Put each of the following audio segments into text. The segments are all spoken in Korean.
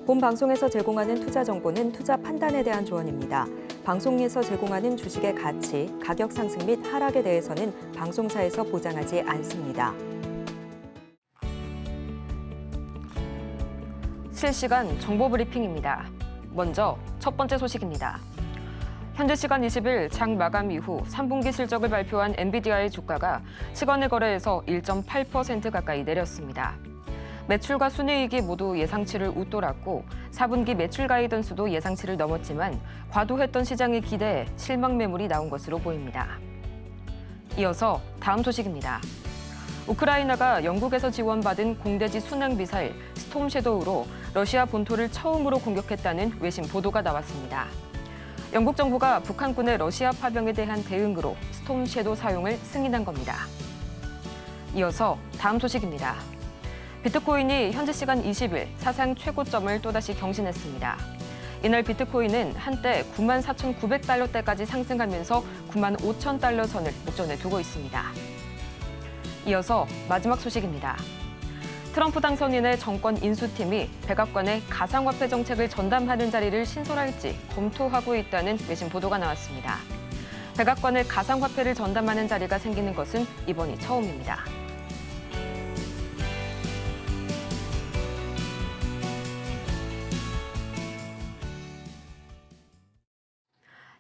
본 방송에서 제공하는 투자 정보는 투자 판단에 대한 조언입니다. 방송에서 제공하는 주식의 가치, 가격 상승 및 하락에 대해서는 방송사에서 보장하지 않습니다. 실시간 정보 브리핑입니다. 먼저 첫 번째 소식입니다. 현재 시간 20일 장 마감 이후 3분기 실적을 발표한 엔비디아의 주가가 시간을 거래해서 1.8% 가까이 내렸습니다. 매출과 순이익이 모두 예상치를 웃돌았고 4분기 매출 가이던스도 예상치를 넘었지만 과도했던 시장의 기대에 실망 매물이 나온 것으로 보입니다. 이어서 다음 소식입니다. 우크라이나가 영국에서 지원받은 공대지 순항 미사일 스톰 섀도우로 러시아 본토를 처음으로 공격했다는 외신 보도가 나왔습니다. 영국 정부가 북한군의 러시아 파병에 대한 대응으로 스톰 섀도우 사용을 승인한 겁니다. 이어서 다음 소식입니다. 비트코인이 현지 시간 20일 사상 최고점을 또다시 경신했습니다. 이날 비트코인은 한때 94,900달러대까지 상승하면서 95,000달러 선을 목전에 두고 있습니다. 이어서 마지막 소식입니다. 트럼프 당선인의 정권 인수팀이 백악관에 가상화폐 정책을 전담하는 자리를 신설할지 검토하고 있다는 외신 보도가 나왔습니다. 백악관에 가상화폐를 전담하는 자리가 생기는 것은 이번이 처음입니다.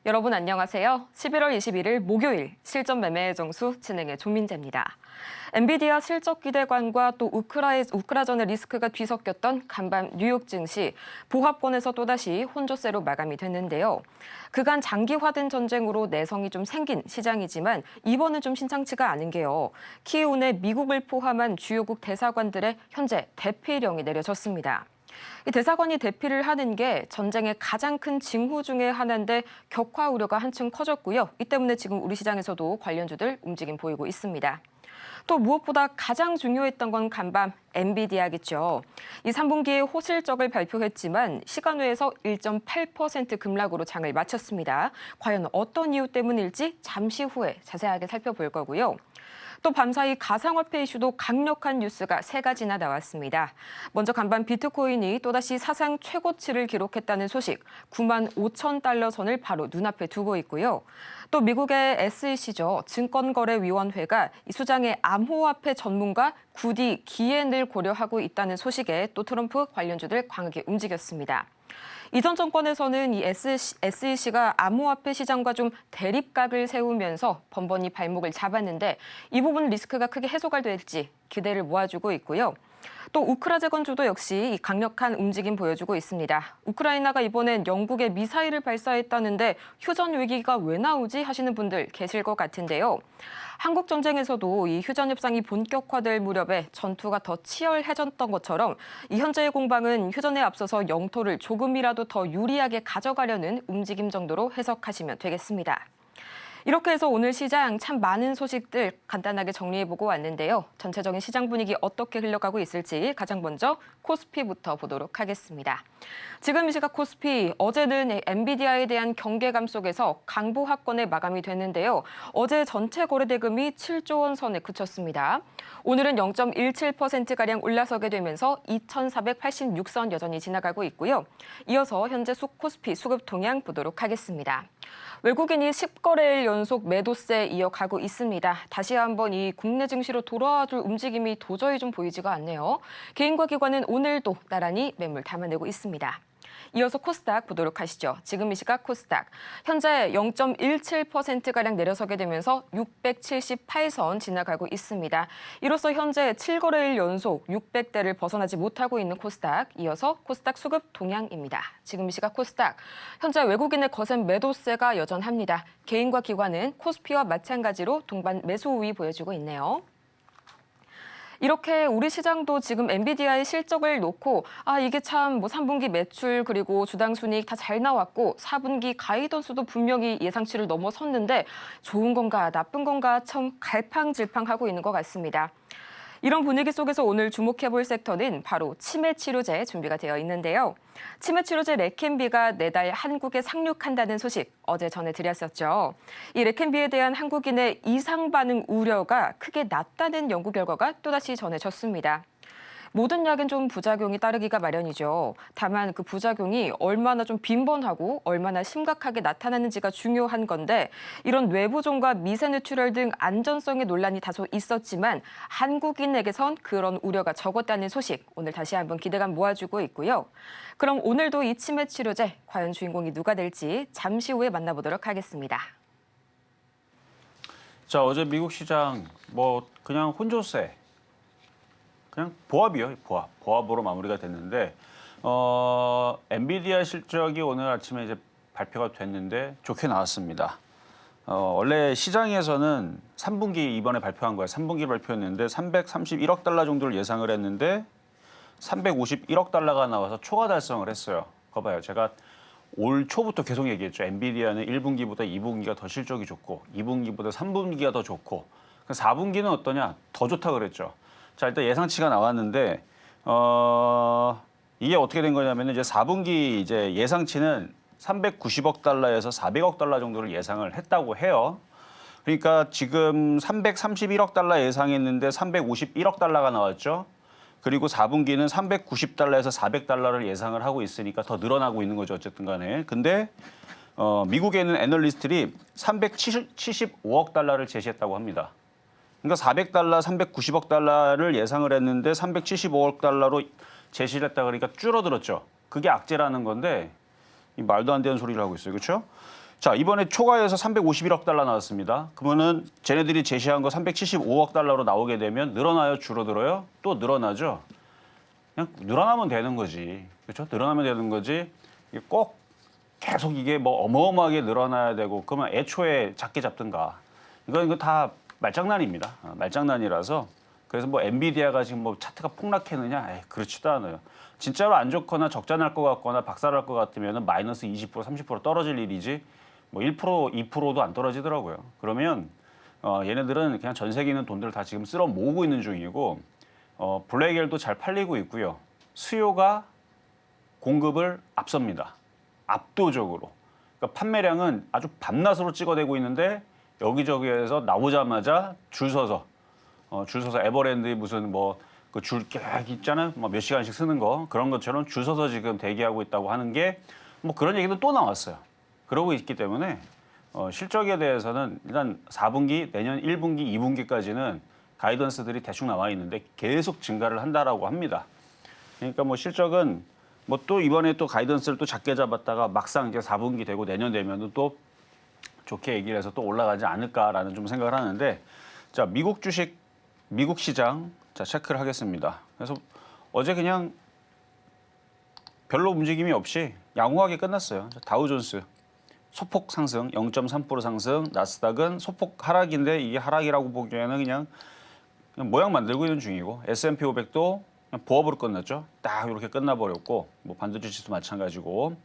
여러분 안녕하세요. 11월 21일 목요일 실전 매매의 정수 진행의 조민재입니다. 엔비디아 실적 기대감과 또 우크라전의 리스크가 뒤섞였던 간밤 뉴욕 증시 보합권에서 또다시 혼조세로 마감이 됐는데요. 그간 장기화된 전쟁으로 내성이 좀 생긴 시장이지만 이번은 좀 심상치가 않은 게요. 키이운의 미국을 포함한 주요국 대사관들의 현재 대피령이 내려졌습니다. 이 대사관이 대피를 하는 게 전쟁의 가장 큰 징후 중에 하나인데 격화 우려가 한층 커졌고요. 이 때문에 지금 우리 시장에서도 관련주들 움직임 보이고 있습니다. 또 무엇보다 가장 중요했던 건 간밤 엔비디아겠죠. 이 3분기에 호실적을 발표했지만 시간외에서 1.8% 급락으로 장을 마쳤습니다. 과연 어떤 이유 때문일지 잠시 후에 자세하게 살펴볼 거고요. 또 밤사이 가상화폐 이슈도 강력한 뉴스가 3가지나 나왔습니다. 먼저 간밤 비트코인이 또다시 사상 최고치를 기록했다는 소식, 95,000달러 선을 바로 눈앞에 두고 있고요. 또 미국의 SEC죠. 증권거래위원회가 이 수장의 암호화폐 전문가 구디 기엔을 고려하고 있다는 소식에 또 트럼프 관련주들 강하게 움직였습니다. 이전 정권에서는 이 SEC가 암호화폐 시장과 좀 대립각을 세우면서 번번이 발목을 잡았는데 이 부분 리스크가 크게 해소가 될지 기대를 모아주고 있고요. 또 우크라 재건주도 역시 강력한 움직임 보여주고 있습니다. 우크라이나가 이번엔 영국에 미사일을 발사했다는데 휴전 위기가 왜 나오지 하시는 분들 계실 것 같은데요. 한국 전쟁에서도 이 휴전 협상이 본격화될 무렵에 전투가 더 치열해졌던 것처럼 이 현재의 공방은 휴전에 앞서서 영토를 조금이라도 더 유리하게 가져가려는 움직임 정도로 해석하시면 되겠습니다. 이렇게 해서 오늘 시장 참 많은 소식들 간단하게 정리해보고 왔는데요. 전체적인 시장 분위기 어떻게 흘러가고 있을지 가장 먼저 코스피부터 보도록 하겠습니다. 지금 이 시각 코스피, 어제는 엔비디아에 대한 경계감 속에서 강보합권에 마감이 됐는데요. 어제 전체 거래 대금이 7조 원 선에 그쳤습니다. 오늘은 0.17%가량 올라서게 되면서 2,486선 여전히 지나가고 있고요. 이어서 현재 코스피 수급 동향 보도록 하겠습니다. 외국인이 10거래일 연속 매도세 이어가고 있습니다. 다시 한번 이 국내 증시로 돌아와줄 움직임이 도저히 좀 보이지가 않네요. 개인과 기관은 오늘도 나란히 매물 담아내고 있습니다. 이어서 코스닥 보도록 하시죠. 지금 이 시각 코스닥. 현재 0.17%가량 내려서게 되면서 678선 지나가고 있습니다. 이로써 현재 7거래일 연속 600대를 벗어나지 못하고 있는 코스닥. 이어서 코스닥 수급 동향입니다. 지금 이 시각 코스닥. 현재 외국인의 거센 매도세가 여전합니다. 개인과 기관은 코스피와 마찬가지로 동반 매수 우위 보여주고 있네요. 이렇게 우리 시장도 지금 엔비디아의 실적을 놓고 이게 참 3분기 매출 그리고 주당 순이익 다 잘 나왔고 4분기 가이던스도 분명히 예상치를 넘어섰는데 좋은 건가 나쁜 건가 참 갈팡질팡하고 있는 것 같습니다. 이런 분위기 속에서 오늘 주목해볼 섹터는 바로 치매 치료제 준비가 되어 있는데요. 치매 치료제 레캔비가 내달 한국에 상륙한다는 소식 어제 전해드렸었죠. 이 레캔비에 대한 한국인의 이상 반응 우려가 크게 낮다는 연구 결과가 또다시 전해졌습니다. 모든 약엔 좀 부작용이 따르기가 마련이죠. 다만 그 부작용이 얼마나 좀 빈번하고 얼마나 심각하게 나타나는지가 중요한 건데 이런 뇌부종과 미세 뇌출혈 등 안전성의 논란이 다소 있었지만 한국인에게선 그런 우려가 적었다는 소식 오늘 다시 한번 기대감 모아주고 있고요. 그럼 오늘도 이 치매 치료제 과연 주인공이 누가 될지 잠시 후에 만나보도록 하겠습니다. 자, 어제 미국 시장 뭐 그냥 혼조세, 그냥 보합이요, 보합. 보합으로 마무리가 됐는데 엔비디아 실적이 오늘 아침에 이제 발표가 됐는데 좋게 나왔습니다. 원래 시장에서는 3분기 이번에 발표한 거야. 3분기 발표했는데 331억 달러 정도를 예상을 했는데 351억 달러가 나와서 초과 달성을 했어요. 거봐요. 제가 올 초부터 계속 얘기했죠. 엔비디아는 1분기보다 2분기가 더 실적이 좋고 2분기보다 3분기가 더 좋고 4분기는 어떠냐? 더 좋다 그랬죠. 자, 일단 예상치가 나왔는데 이게 어떻게 된 거냐면 이제 4분기 이제 예상치는 390억 달러에서 400억 달러 정도를 예상을 했다고 해요. 그러니까 지금 331억 달러 예상했는데 351억 달러가 나왔죠. 그리고 4분기는 390달러에서 400달러를 예상을 하고 있으니까 더 늘어나고 있는 거죠. 어쨌든 간에. 근데 미국에 있는 애널리스트들이 375억 달러를 제시했다고 합니다. 그러니까 400달러, 390억 달러를 예상을 했는데 375억 달러로 제시를 했다 그러니까 줄어들었죠. 그게 악재라는 건데 이 말도 안 되는 소리를 하고 있어요. 그렇죠? 자, 이번에 초과해서 351억 달러 나왔습니다. 그러면은 쟤네들이 제시한 거 375억 달러로 나오게 되면 늘어나요, 줄어들어요? 또 늘어나죠. 그냥 늘어나면 되는 거지. 그렇죠? 늘어나면 되는 거지. 이게 꼭 계속 이게 뭐 어마어마하게 늘어나야 되고 그러면 애초에 작게 잡든가. 이거 다 말장난입니다. 말장난이라서. 그래서 뭐 엔비디아가 지금 뭐 차트가 폭락했느냐? 에이, 그렇지도 않아요. 진짜로 안 좋거나 적자 날 것 같거나 박살날 것 같으면 마이너스 20%, 30% 떨어질 일이지 뭐 1%, 2%도 안 떨어지더라고요. 그러면 얘네들은 그냥 전 세계에 있는 돈들을 다 지금 쓸어 모으고 있는 중이고 블랙엘도 잘 팔리고 있고요. 수요가 공급을 앞섭니다. 압도적으로. 그러니까 판매량은 아주 밤낮으로 찍어대고 있는데 여기저기에서 나오자마자 줄 서서 에버랜드 무슨 뭐 그 줄 있잖아요. 뭐 몇 시간씩 쓰는 거 그런 것처럼 줄 서서 지금 대기하고 있다고 하는 게 뭐 그런 얘기도 또 나왔어요. 그러고 있기 때문에 실적에 대해서는 일단 4분기, 내년 1분기, 2분기까지는 가이던스들이 대충 나와 있는데 계속 증가를 한다라고 합니다. 그러니까 뭐 실적은 뭐 또 이번에 또 가이던스를 또 작게 잡았다가 막상 이제 4분기 되고 내년 되면은 또 좋게 얘기를 해서 또 올라가지 않을까라는 좀 생각을 하는데 자, 미국 주식, 미국 시장 자, 체크를 하겠습니다. 그래서 어제 그냥 별로 움직임이 없이 양호하게 끝났어요. 다우존스 소폭 상승 0.3% 상승, 나스닥은 소폭 하락인데 이게 하락이라고 보기에는 그냥 모양 만들고 있는 중이고 S&P 500도 그냥 보합으로 끝났죠. 딱 이렇게 끝나버렸고 뭐 반도체 지수도 마찬가지고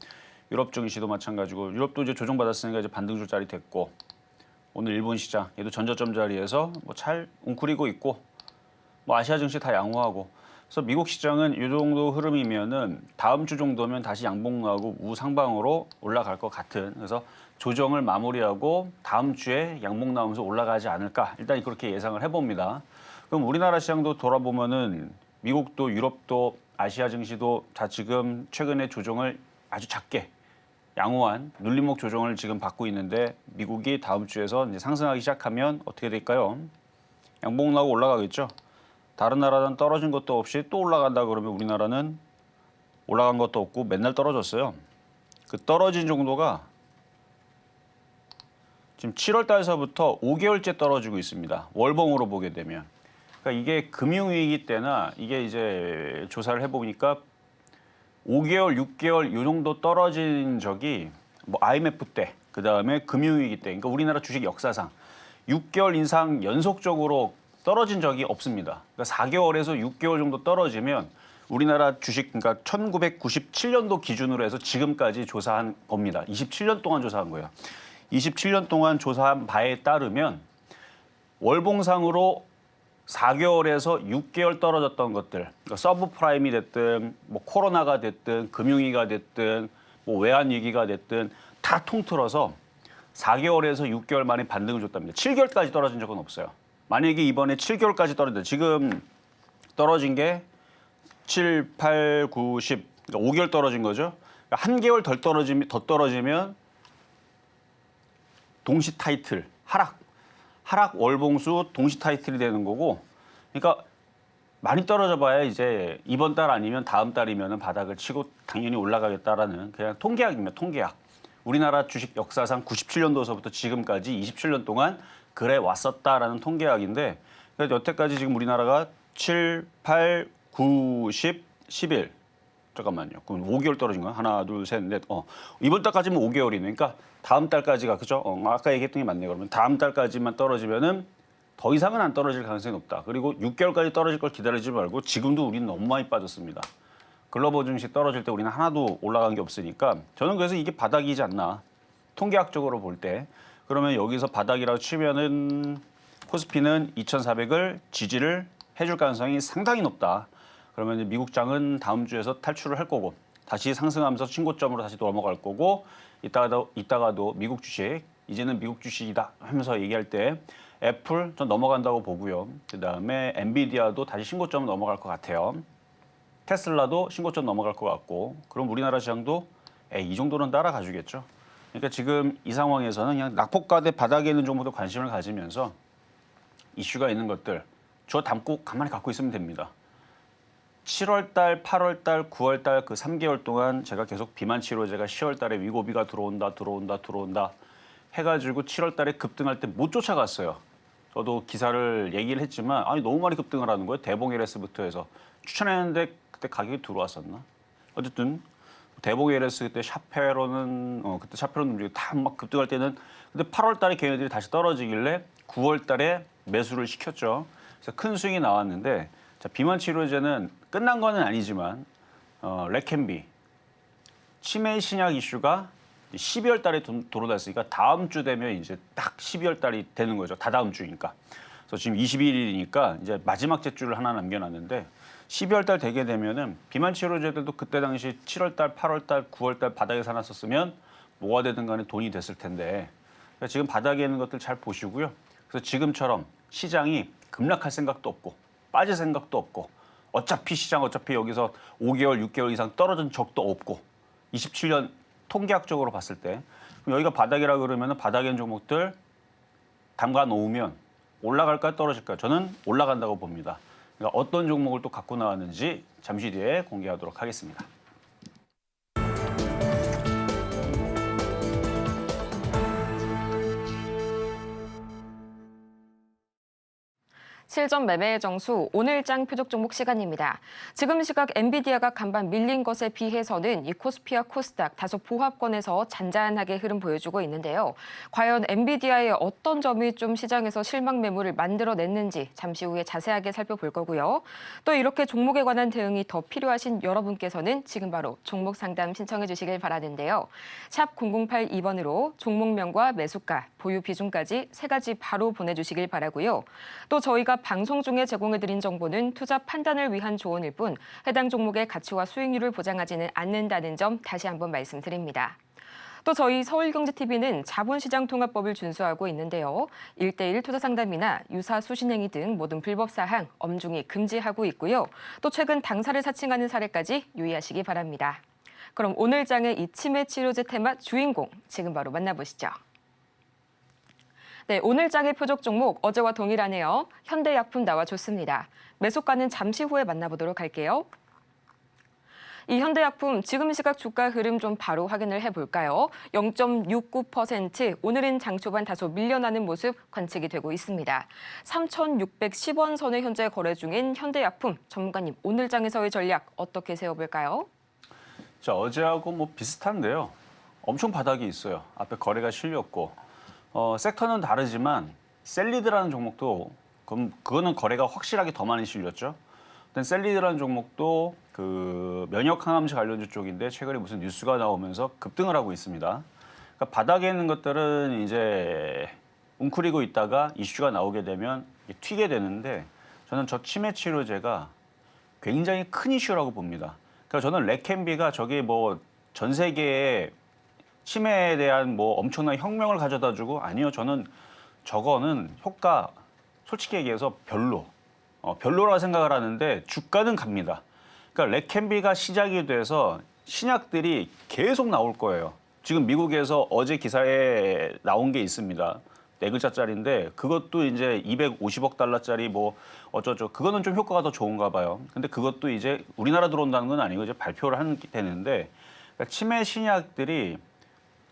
유럽 증시도 마찬가지고 유럽도 이제 조정받았으니까 이제 반등줄 자리 됐고 오늘 일본 시장 얘도 전저점 자리에서 뭐 잘 웅크리고 있고 뭐 아시아 증시 다 양호하고 그래서 미국 시장은 이 정도 흐름이면은 다음 주 정도면 다시 양봉 나오고 우상방으로 올라갈 것 같은 그래서 조정을 마무리하고 다음 주에 양봉 나오면서 올라가지 않을까 일단 그렇게 예상을 해봅니다. 그럼 우리나라 시장도 돌아보면은 미국도 유럽도 아시아 증시도 다 지금 최근에 조정을 아주 작게 양호한 눌림목 조정을 지금 받고 있는데 미국이 다음 주에서 이제 상승하기 시작하면 어떻게 될까요? 양봉 나오고 올라가겠죠. 다른 나라는 떨어진 것도 없이 또 올라간다 그러면 우리나라는 올라간 것도 없고 맨날 떨어졌어요. 그 떨어진 정도가 지금 7월 달서부터 5개월째 떨어지고 있습니다. 월봉으로 보게 되면. 그러니까 이게 금융위기 때나 이게 이제 조사를 해보니까 5개월, 6개월 이 정도 떨어진 적이 뭐 IMF 때, 그 다음에 금융위기 때, 그러니까 우리나라 주식 역사상 6개월 이상 연속적으로 떨어진 적이 없습니다. 그러니까 4개월에서 6개월 정도 떨어지면 우리나라 주식, 그러니까 1997년도 기준으로 해서 지금까지 조사한 겁니다. 27년 동안 조사한 거예요. 27년 동안 조사한 바에 따르면 월봉상으로 4개월에서 6개월 떨어졌던 것들, 그러니까 서브프라임이 됐든, 뭐 코로나가 됐든, 금융위기가 됐든, 뭐 외환위기가 됐든 다 통틀어서 4개월에서 6개월 만에 반등을 줬답니다. 7개월까지 떨어진 적은 없어요. 만약에 이번에 7개월까지 떨어진다. 지금 떨어진 게 7, 8, 9, 10. 그러니까 5개월 떨어진 거죠. 그러니까 한 개월 더 떨어지면 동시 타이틀, 하락 월봉수 동시 타이틀이 되는 거고. 그러니까 많이 떨어져 봐야 이제 이번 달 아니면 다음 달이면 바닥을 치고 당연히 올라가겠다라는 그냥 통계학입니다. 통계학. 우리나라 주식 역사상 97년도서부터 지금까지 27년 동안 그래 왔었다라는 통계학인데, 그래서 여태까지 지금 우리나라가 7, 8, 9, 10, 11. 잠깐만요. 그럼 5개월 떨어진 거야? 하나, 둘, 셋, 넷. 이번 달까지면 5개월이네. 그러니까 다음 달까지가, 그죠? 아까 얘기했던 게 맞네요. 그러면 다음 달까지만 떨어지면은 더 이상은 안 떨어질 가능성이 높다. 그리고 6개월까지 떨어질 걸 기다리지 말고 지금도 우리는 너무 많이 빠졌습니다. 글로벌 증시 떨어질 때 우리는 하나도 올라간 게 없으니까 저는 그래서 이게 바닥이지 않나. 통계학적으로 볼 때. 그러면 여기서 바닥이라고 치면은 코스피는 2,400을 지지를 해줄 가능성이 상당히 높다. 그러면 이제 미국장은 다음 주에서 탈출을 할 거고 다시 상승하면서 신고점으로 다시 넘어갈 거고 이따가도 미국 주식 이제는 미국 주식이다 하면서 얘기할 때 애플 좀 넘어간다고 보고요. 그다음에 엔비디아도 다시 신고점 넘어갈 것 같아요. 테슬라도 신고점 넘어갈 것 같고 그럼 우리나라 시장도 이 정도는 따라가 주겠죠. 그러니까 지금 이 상황에서는 그냥 낙폭과대 바닥에 있는 종목도 관심을 가지면서 이슈가 있는 것들 저 담고 가만히 갖고 있으면 됩니다. 7월 달, 8월 달, 9월 달 그 3개월 동안 제가 계속 비만 치료제가 10월 달에 위고비가 들어온다 해가지고 7월 달에 급등할 때 못 쫓아갔어요. 저도 기사를 얘기를 했지만 아니 너무 많이 급등을 하는 거예요. 대봉 LS부터 해서 추천했는데 그때 가격이 들어왔었나? 어쨌든 대봉 LS 그때 샤페로는 그때 샤페로는 움직이고 다 막 급등할 때는 근데 8월 달에 걔네들이 다시 떨어지길래 9월 달에 매수를 시켰죠. 그래서 큰 수익이 나왔는데 자, 비만 치료제는 끝난 거는 아니지만 레캠비 치매 신약 이슈가 12월 달에 도로됐으니까 다음 주 되면 이제 딱 12월 달이 되는 거죠. 다다음 주니까. 그래서 지금 21일이니까 이제 마지막 제주를 하나 남겨놨는데 12월 달 되게 되면은 비만 치료제들도 그때 당시 7월 달, 8월 달, 9월 달 바닥에 사놨었으면 뭐가 되든 간에 돈이 됐을 텐데 그러니까 지금 바닥에 있는 것들 잘 보시고요. 그래서 지금처럼 시장이 급락할 생각도 없고 빠질 생각도 없고 어차피 여기서 5개월, 6개월 이상 떨어진 적도 없고 27년 통계학적으로 봤을 때 그럼 여기가 바닥이라 그러면 바닥에 있는 종목들 담가 놓으면 올라갈까요? 떨어질까요? 저는 올라간다고 봅니다. 그러니까 어떤 종목을 또 갖고 나왔는지 잠시 뒤에 공개하도록 하겠습니다. 실전 매매의 정수 오늘장 표적 종목 시간입니다. 지금 시각 엔비디아가 간밤 밀린 것에 비해서는 이 코스피와 코스닥 다소 보합권에서 잔잔하게 흐름 보여주고 있는데요. 과연 엔비디아의 어떤 점이 좀 시장에서 실망 매물을 만들어냈는지 잠시 후에 자세하게 살펴볼 거고요. 또 이렇게 종목에 관한 대응이 더 필요하신 여러분께서는 지금 바로 종목 상담 신청해 주시길 바라는데요. 샵 0082번으로 종목명과 매수가, 보유 비중까지 3가지 바로 보내주시길 바라고요. 또 저희가 방송 중에 제공해드린 정보는 투자 판단을 위한 조언일 뿐 해당 종목의 가치와 수익률을 보장하지는 않는다는 점 다시 한번 말씀드립니다. 또 저희 서울경제TV는 자본시장통합법을 준수하고 있는데요. 1:1 투자 상담이나 유사 수신행위 등 모든 불법 사항 엄중히 금지하고 있고요. 또 최근 당사를 사칭하는 사례까지 유의하시기 바랍니다. 그럼 오늘 장의 이 치매 치료제 테마 주인공 지금 바로 만나보시죠. 네, 오늘 장의 표적 종목 어제와 동일하네요. 현대약품 나와줬습니다. 매수가는 잠시 후에 만나보도록 할게요. 이 현대약품 지금 시각 주가 흐름 좀 바로 확인을 해볼까요? 0.69% 오늘은 장 초반 다소 밀려나는 모습 관측이 되고 있습니다. 3,610원 선에 현재 거래 중인 현대약품 전문가님 오늘 장에서의 전략 어떻게 세워볼까요? 자, 어제하고 뭐 비슷한데요. 엄청 바닥이 있어요. 앞에 거래가 실렸고 섹터는 다르지만 셀리드라는 종목도 그거는 거래가 확실하게 더 많이 실렸죠. 근데 셀리드라는 종목도 그 면역 항암제 관련주 쪽인데 최근에 무슨 뉴스가 나오면서 급등을 하고 있습니다. 그러니까 바닥에 있는 것들은 이제 웅크리고 있다가 이슈가 나오게 되면 튀게 되는데 저는 저 치매 치료제가 굉장히 큰 이슈라고 봅니다. 그러니까 저는 레캠비가 저게 뭐 전 세계에 치매에 대한 뭐 엄청난 혁명을 가져다 주고 아니요. 저는 저거는 효과 솔직히 얘기해서 별로라고 생각을 하는데 주가는 갑니다. 그러니까 레캔비가 시작이 돼서 신약들이 계속 나올 거예요. 지금 미국에서 어제 기사에 나온 게 있습니다. 네 글자짜리인데 그것도 이제 250억 달러짜리 뭐 어쩌죠. 그거는 좀 효과가 더 좋은가 봐요. 근데 그것도 이제 우리나라 들어온다는 건 아니고 이제 발표를 하는 게 되는데 그러니까 치매 신약들이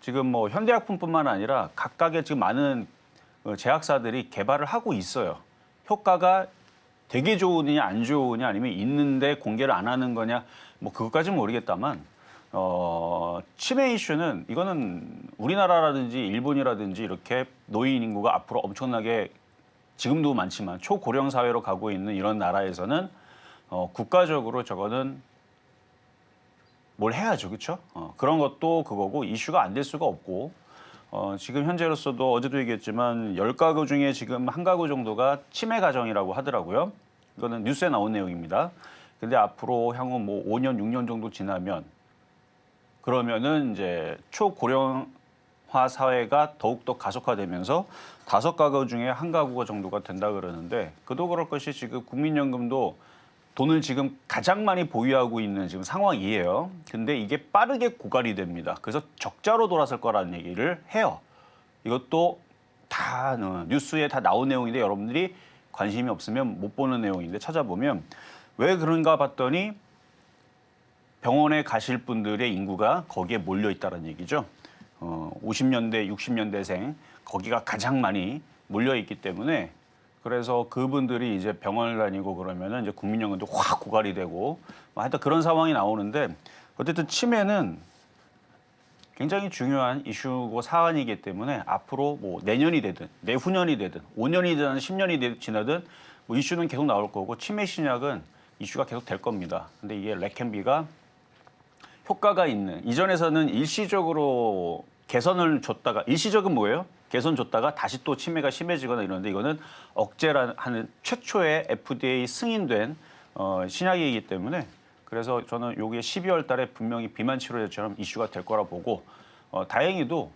지금 뭐 현대약품뿐만 아니라 각각의 지금 많은 제약사들이 개발을 하고 있어요. 효과가 되게 좋으냐 안 좋으냐 아니면 있는데 공개를 안 하는 거냐 뭐 그것까지는 모르겠다만 치매 이슈는 이거는 우리나라라든지 일본이라든지 이렇게 노인 인구가 앞으로 엄청나게 지금도 많지만 초고령 사회로 가고 있는 이런 나라에서는 국가적으로 저거는 뭘 해야죠, 그렇죠? 그런 것도 그거고 이슈가 안 될 수가 없고 지금 현재로서도 어제도 얘기했지만 10가구 중에 지금 한 가구 정도가 치매 가정이라고 하더라고요. 이거는 뉴스에 나온 내용입니다. 근데 앞으로 향후 뭐 5년, 6년 정도 지나면 그러면은 이제 초고령화 사회가 더욱더 가속화되면서 5가구 중에 한 가구가 정도가 된다 그러는데 그도 그럴 것이 지금 국민연금도 돈을 지금 가장 많이 보유하고 있는 지금 상황이에요. 근데 이게 빠르게 고갈이 됩니다. 그래서 적자로 돌아설 거라는 얘기를 해요. 이것도 다 뉴스에 다 나온 내용인데 여러분들이 관심이 없으면 못 보는 내용인데 찾아보면 왜 그런가 봤더니 병원에 가실 분들의 인구가 거기에 몰려 있다는 얘기죠. 50년대, 60년대생 거기가 가장 많이 몰려 있기 때문에 그래서 그분들이 이제 병원을 다니고 그러면은 이제 국민연금도 확 고갈이 되고 하여튼 그런 상황이 나오는데 어쨌든 치매는 굉장히 중요한 이슈고 사안이기 때문에 앞으로 뭐 내년이 되든 내후년이 되든 5년이 되든 10년이 지나든 뭐 이슈는 계속 나올 거고 치매 신약은 이슈가 계속 될 겁니다. 근데 이게 레캔비가 효과가 있는 이전에서는 일시적으로 개선을 줬다가 일시적은 뭐예요? 개선 줬다가 다시 또 치매가 심해지거나 이러는데 이거는 억제하는 최초의 FDA 승인된 신약이기 때문에 그래서 저는 요게 12월 달에 분명히 비만 치료제처럼 이슈가 될 거라 보고 다행히도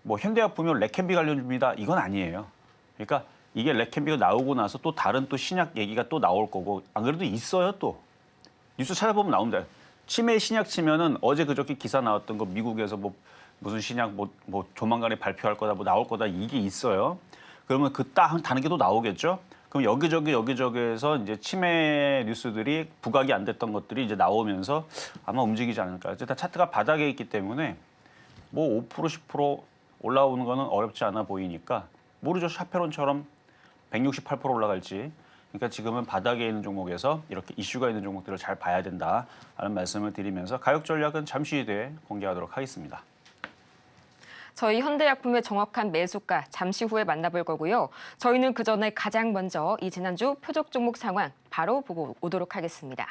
뭐 현대약품이 레캔비 관련주입니다. 이건 아니에요. 그러니까 이게 레캔비가 나오고 나서 또 다른 또 신약 얘기가 또 나올 거고 안 그래도 있어요 또. 뉴스 찾아보면 나옵니다. 치매 신약 치면은 어제 그저께 기사 나왔던 거 미국에서 뭐 무슨 신약 뭐 조만간에 발표할 거다 뭐 나올 거다 이게 있어요. 그러면 그 다른 게 또 나오겠죠. 그럼 여기저기에서 이제 치매 뉴스들이 부각이 안 됐던 것들이 이제 나오면서 아마 움직이지 않을까. 어쨌든 차트가 바닥에 있기 때문에 뭐 5% 10% 올라오는 거는 어렵지 않아 보이니까 모르죠. 샤페론처럼 168% 올라갈지. 그러니까 지금은 바닥에 있는 종목에서 이렇게 이슈가 있는 종목들을 잘 봐야 된다라는 말씀을 드리면서 가격 전략은 잠시 뒤에 공개하도록 하겠습니다. 저희 현대약품의 정확한 매수가 잠시 후에 만나볼 거고요. 저희는 그 전에 가장 먼저 이 지난주 표적 종목 상황 바로 보고 오도록 하겠습니다.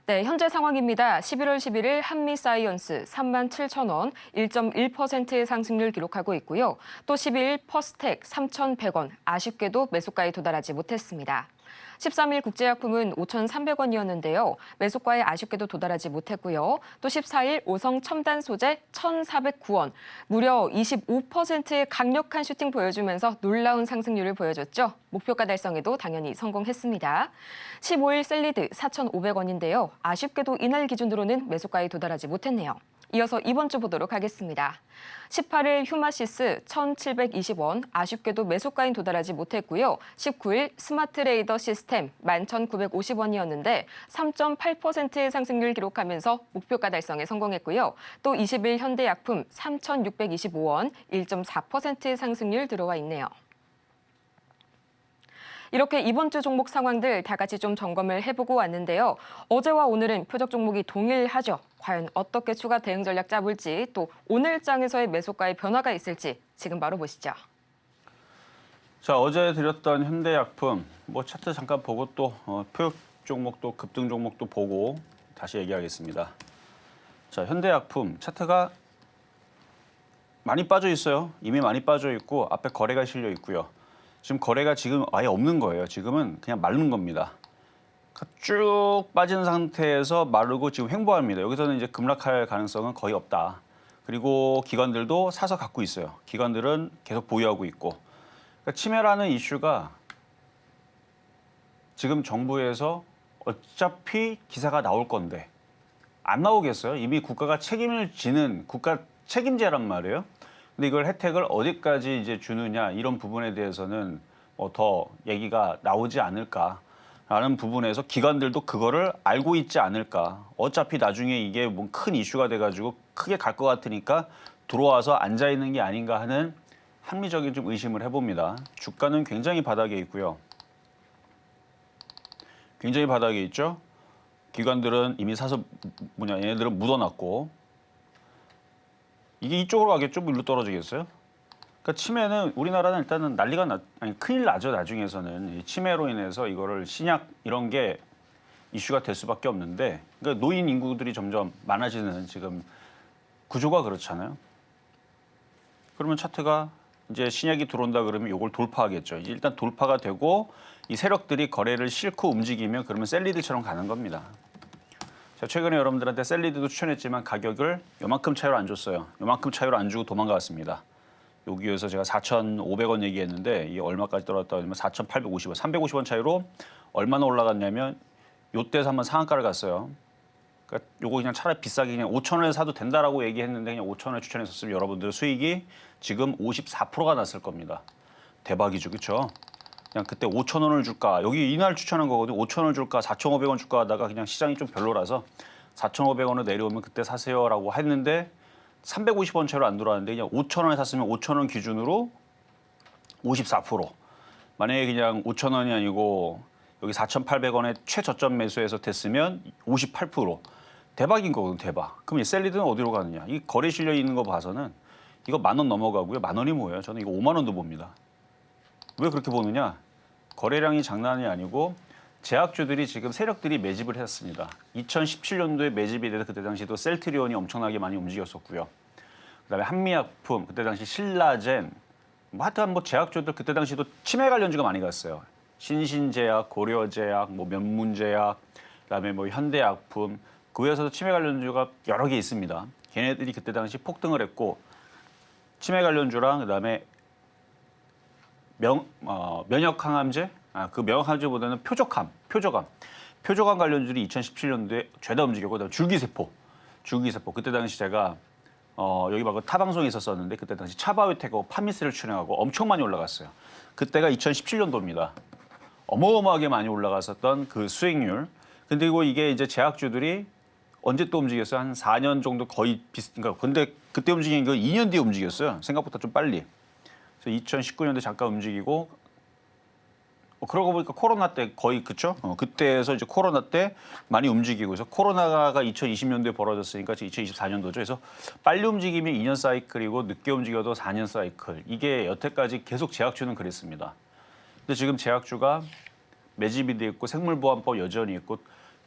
네, 현재 상황입니다. 11월 11일 한미사이언스 37,000원, 1.1%의 상승률 기록하고 있고요. 또 12일 퍼스텍 3,100원, 아쉽게도 매수가에 도달하지 못했습니다. 13일 국제약품은 5,300원이었는데요. 매수가에 아쉽게도 도달하지 못했고요. 또 14일 오성 첨단 소재 1,409원, 무려 25%의 강력한 슈팅 보여주면서 놀라운 상승률을 보여줬죠. 목표가 달성에도 당연히 성공했습니다. 15일 셀리드 4,500원인데요. 아쉽게도 이날 기준으로는 매수가에 도달하지 못했네요. 이어서 이번 주 보도록 하겠습니다. 18일 휴마시스 1,720원, 아쉽게도 매수가인 도달하지 못했고요. 19일 스마트레이더 시스템 11,950원이었는데 3.8%의 상승률 기록하면서 목표가 달성에 성공했고요. 또 20일 현대약품 3,625원, 1.4%의 상승률 들어와 있네요. 이렇게 이번 주 종목 상황들 다 같이 좀 점검을 해보고 왔는데요. 어제와 오늘은 표적 종목이 동일하죠. 과연 어떻게 추가 대응 전략 짜볼지 또 오늘 장에서의 매수가의 변화가 있을지 지금 바로 보시죠. 자, 어제 드렸던 현대약품 뭐 차트 잠깐 보고 또 표적 종목도 급등 종목도 보고 다시 얘기하겠습니다. 자, 현대약품 차트가 많이 빠져 있어요. 이미 많이 빠져 있고 앞에 거래가 실려 있고요. 지금 거래가 지금 아예 없는 거예요. 지금은 그냥 마른 겁니다. 쭉 빠진 상태에서 마르고 지금 횡보합니다. 여기서는 이제 급락할 가능성은 거의 없다. 그리고 기관들도 사서 갖고 있어요. 기관들은 계속 보유하고 있고. 그러니까 치매라는 이슈가 지금 정부에서 어차피 기사가 나올 건데 안 나오겠어요? 이미 국가가 책임을 지는 국가 책임제란 말이에요. 근데 이걸 혜택을 어디까지 이제 주느냐 이런 부분에 대해서는 더 얘기가 나오지 않을까라는 부분에서 기관들도 그거를 알고 있지 않을까. 어차피 나중에 이게 뭐 큰 이슈가 돼가지고 크게 갈 것 같으니까 들어와서 앉아 있는 게 아닌가 하는 합리적인 좀 의심을 해봅니다. 주가는 굉장히 바닥에 있고요. 굉장히 바닥에 있죠. 기관들은 이미 사서 얘네들은 묻어놨고 이게 이쪽으로 가겠죠? 뭐 일로 떨어지겠어요? 그러니까 치매는 우리나라는 일단은 큰일 나죠. 나중에서는 이 치매로 인해서 이거를 신약 이런 게 이슈가 될 수밖에 없는데 그러니까 노인 인구들이 점점 많아지는 지금 구조가 그렇잖아요. 그러면 차트가 이제 신약이 들어온다 그러면 이걸 돌파하겠죠. 일단 돌파가 되고 이 세력들이 거래를 싫고 움직이면 그러면 셀리드처럼 가는 겁니다. 제가 최근에 여러분들한테 셀리드도 추천했지만 가격을 요만큼 차이로 안 줬어요. 요만큼 차이로 안 주고 도망갔습니다. 여기에서 제가 4,500원 얘기했는데 이게 얼마까지 떨어졌다 하면 4,850원, 350원 차이로 얼마나 올라갔냐면 요때에서 한번 상한가를 갔어요. 그러니까 요거 그냥 차라리 비싸게 그냥 5,000원에 사도 된다라고 얘기했는데 그냥 5,000원에 추천했었으면 여러분들 수익이 지금 54%가 났을 겁니다. 대박이죠, 그렇죠? 그냥 그때 5,000원을 줄까? 여기 이날 추천한 거거든요. 5,000원 줄까? 4,500원 줄까? 하다가 그냥 시장이 좀 별로라서 4,500원으로 내려오면 그때 사세요라고 했는데 350원 채로 안 들어왔는데 그냥 5,000원에 샀으면 5,000원 기준으로 54%. 만약에 그냥 5,000원이 아니고 여기 4,800원에 최저점 매수해서 됐으면 58%. 대박인 거거든요, 대박. 그럼 이 셀리드는 어디로 가느냐? 이 거래 실력 있는 거 봐서는 이거 10,000원 넘어가고요. 10,000원이 뭐예요? 저는 이거 50,000원도 봅니다. 왜 그렇게 보느냐? 거래량이 장난이 아니고 제약주들이 지금 세력들이 매집을 했습니다. 2017년도에 매집이 돼서 그때 당시도 셀트리온이 엄청나게 많이 움직였었고요. 그다음에 한미약품, 그때 당시 신라젠, 뭐 하여튼 뭐 제약주들 그때 당시도 치매 관련주가 많이 갔어요. 신신제약, 고려제약, 뭐 명문제약, 그다음에 뭐 현대약품, 그 외에서도 치매 관련주가 여러 개 있습니다. 걔네들이 그때 당시 폭등을 했고 치매 관련주랑 그다음에 면역 항암제, 그 면역 항암제보다는 표적암 관련주들이 2017년도에 죄다 움직였고 그다음에 줄기세포. 그때 당시 제가 여기 말고 타 방송에 있었었는데 그때 당시 차바이오텍하고 파미스를 촬영하고 엄청 많이 올라갔어요. 그때가 2017년도입니다. 어마어마하게 많이 올라갔었던 그 수익률. 근데 이게 이제 제약주들이 언제 또 움직였어요? 한 4년 정도 거의 그러니까 근데 그때 움직인 건 2년 뒤에 움직였어요. 생각보다 좀 빨리. 그래서 2019년도에 잠깐 움직이고 그러고 보니까 코로나 때 거의 그쵸? 그때에서 이제 코로나 때 많이 움직이고 그래서 코로나가 2020년도에 벌어졌으니까 2024년도죠. 그래서 빨리 움직이면 2년 사이클이고 늦게 움직여도 4년 사이클. 이게 여태까지 계속 제약주는 그랬습니다. 근데 지금 제약주가 매집이 돼 있고 생물보안법 여전히 있고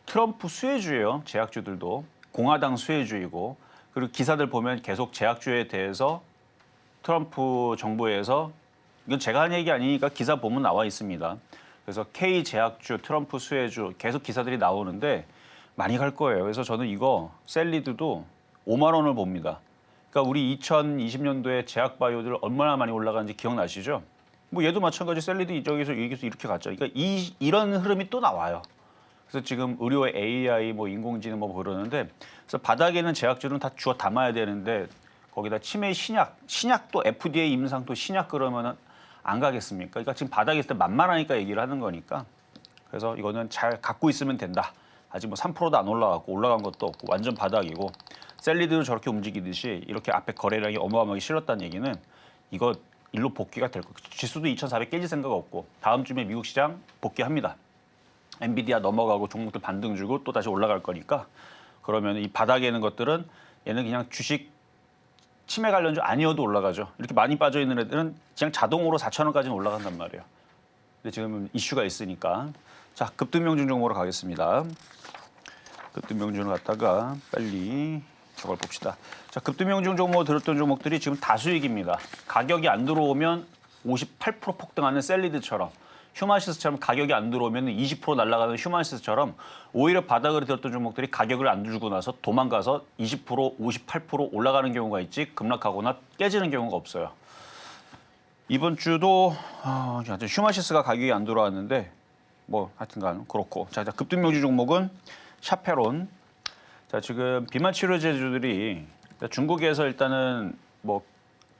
트럼프 수혜주예요. 제약주들도 공화당 수혜주이고 그리고 기사들 보면 계속 제약주에 대해서 트럼프 정부에서 이건 제가 한 얘기 아니니까 기사 보면 나와 있습니다. 그래서 K 제약주, 트럼프 수혜주 계속 기사들이 나오는데 많이 갈 거예요. 그래서 저는 이거 셀리드도 5만 원을 봅니다. 그러니까 우리 2020년도에 제약 바이오들 얼마나 많이 올라간지 기억나시죠? 뭐 얘도 마찬가지 셀리드 여기서 이렇게 갔죠. 그러니까 이런 흐름이 또 나와요. 그래서 지금 의료의 AI, 뭐 인공지능 뭐 그러는데 그래서 바닥에는 제약주는 다 주워 담아야 되는데 거기다 치매 신약도 FDA 임상도 신약 그러면은 안 가겠습니까? 그러니까 지금 바닥에 있을 때 만만하니까 얘기를 하는 거니까. 그래서 이거는 잘 갖고 있으면 된다. 아직 뭐 3%도 안 올라갔고 올라간 것도 없고 완전 바닥이고 셀리드는 저렇게 움직이듯이 이렇게 앞에 거래량이 어마어마하게 실렸다는 얘기는 이거 일로 복귀가 될 거. 지수도 2,400 깨질 생각 없고 다음 주에 미국 시장 복귀합니다. 엔비디아 넘어가고 종목들 반등 주고 또 다시 올라갈 거니까 그러면 이 바닥에 있는 것들은 얘는 그냥 주식 치매 관련주 아니어도 올라가죠. 이렇게 많이 빠져 있는 애들은 그냥 자동으로 4,000원까지는 올라간단 말이에요. 근데 지금 이슈가 있으니까 자 급등명중 종목으로 가겠습니다. 급등명중을 갖다가 빨리 저걸 봅시다. 자 급등명중 종목 들었던 종목들이 지금 다수익입니다. 가격이 안 들어오면 58% 폭등하는 셀리드처럼 휴마시스처럼 가격이 안 들어오면 20% 날아가는 휴마시스처럼 오히려 바닥을 들었던 종목들이 가격을 안 주고 나서 도망가서 20%, 58% 올라가는 경우가 있지 급락하거나 깨지는 경우가 없어요. 이번 주도 휴마시스가 가격이 안 들어왔는데 뭐 하여튼간 그렇고. 자, 급등명주 종목은 샤페론. 자, 지금 비만 치료제주들이 중국에서 일단은 뭐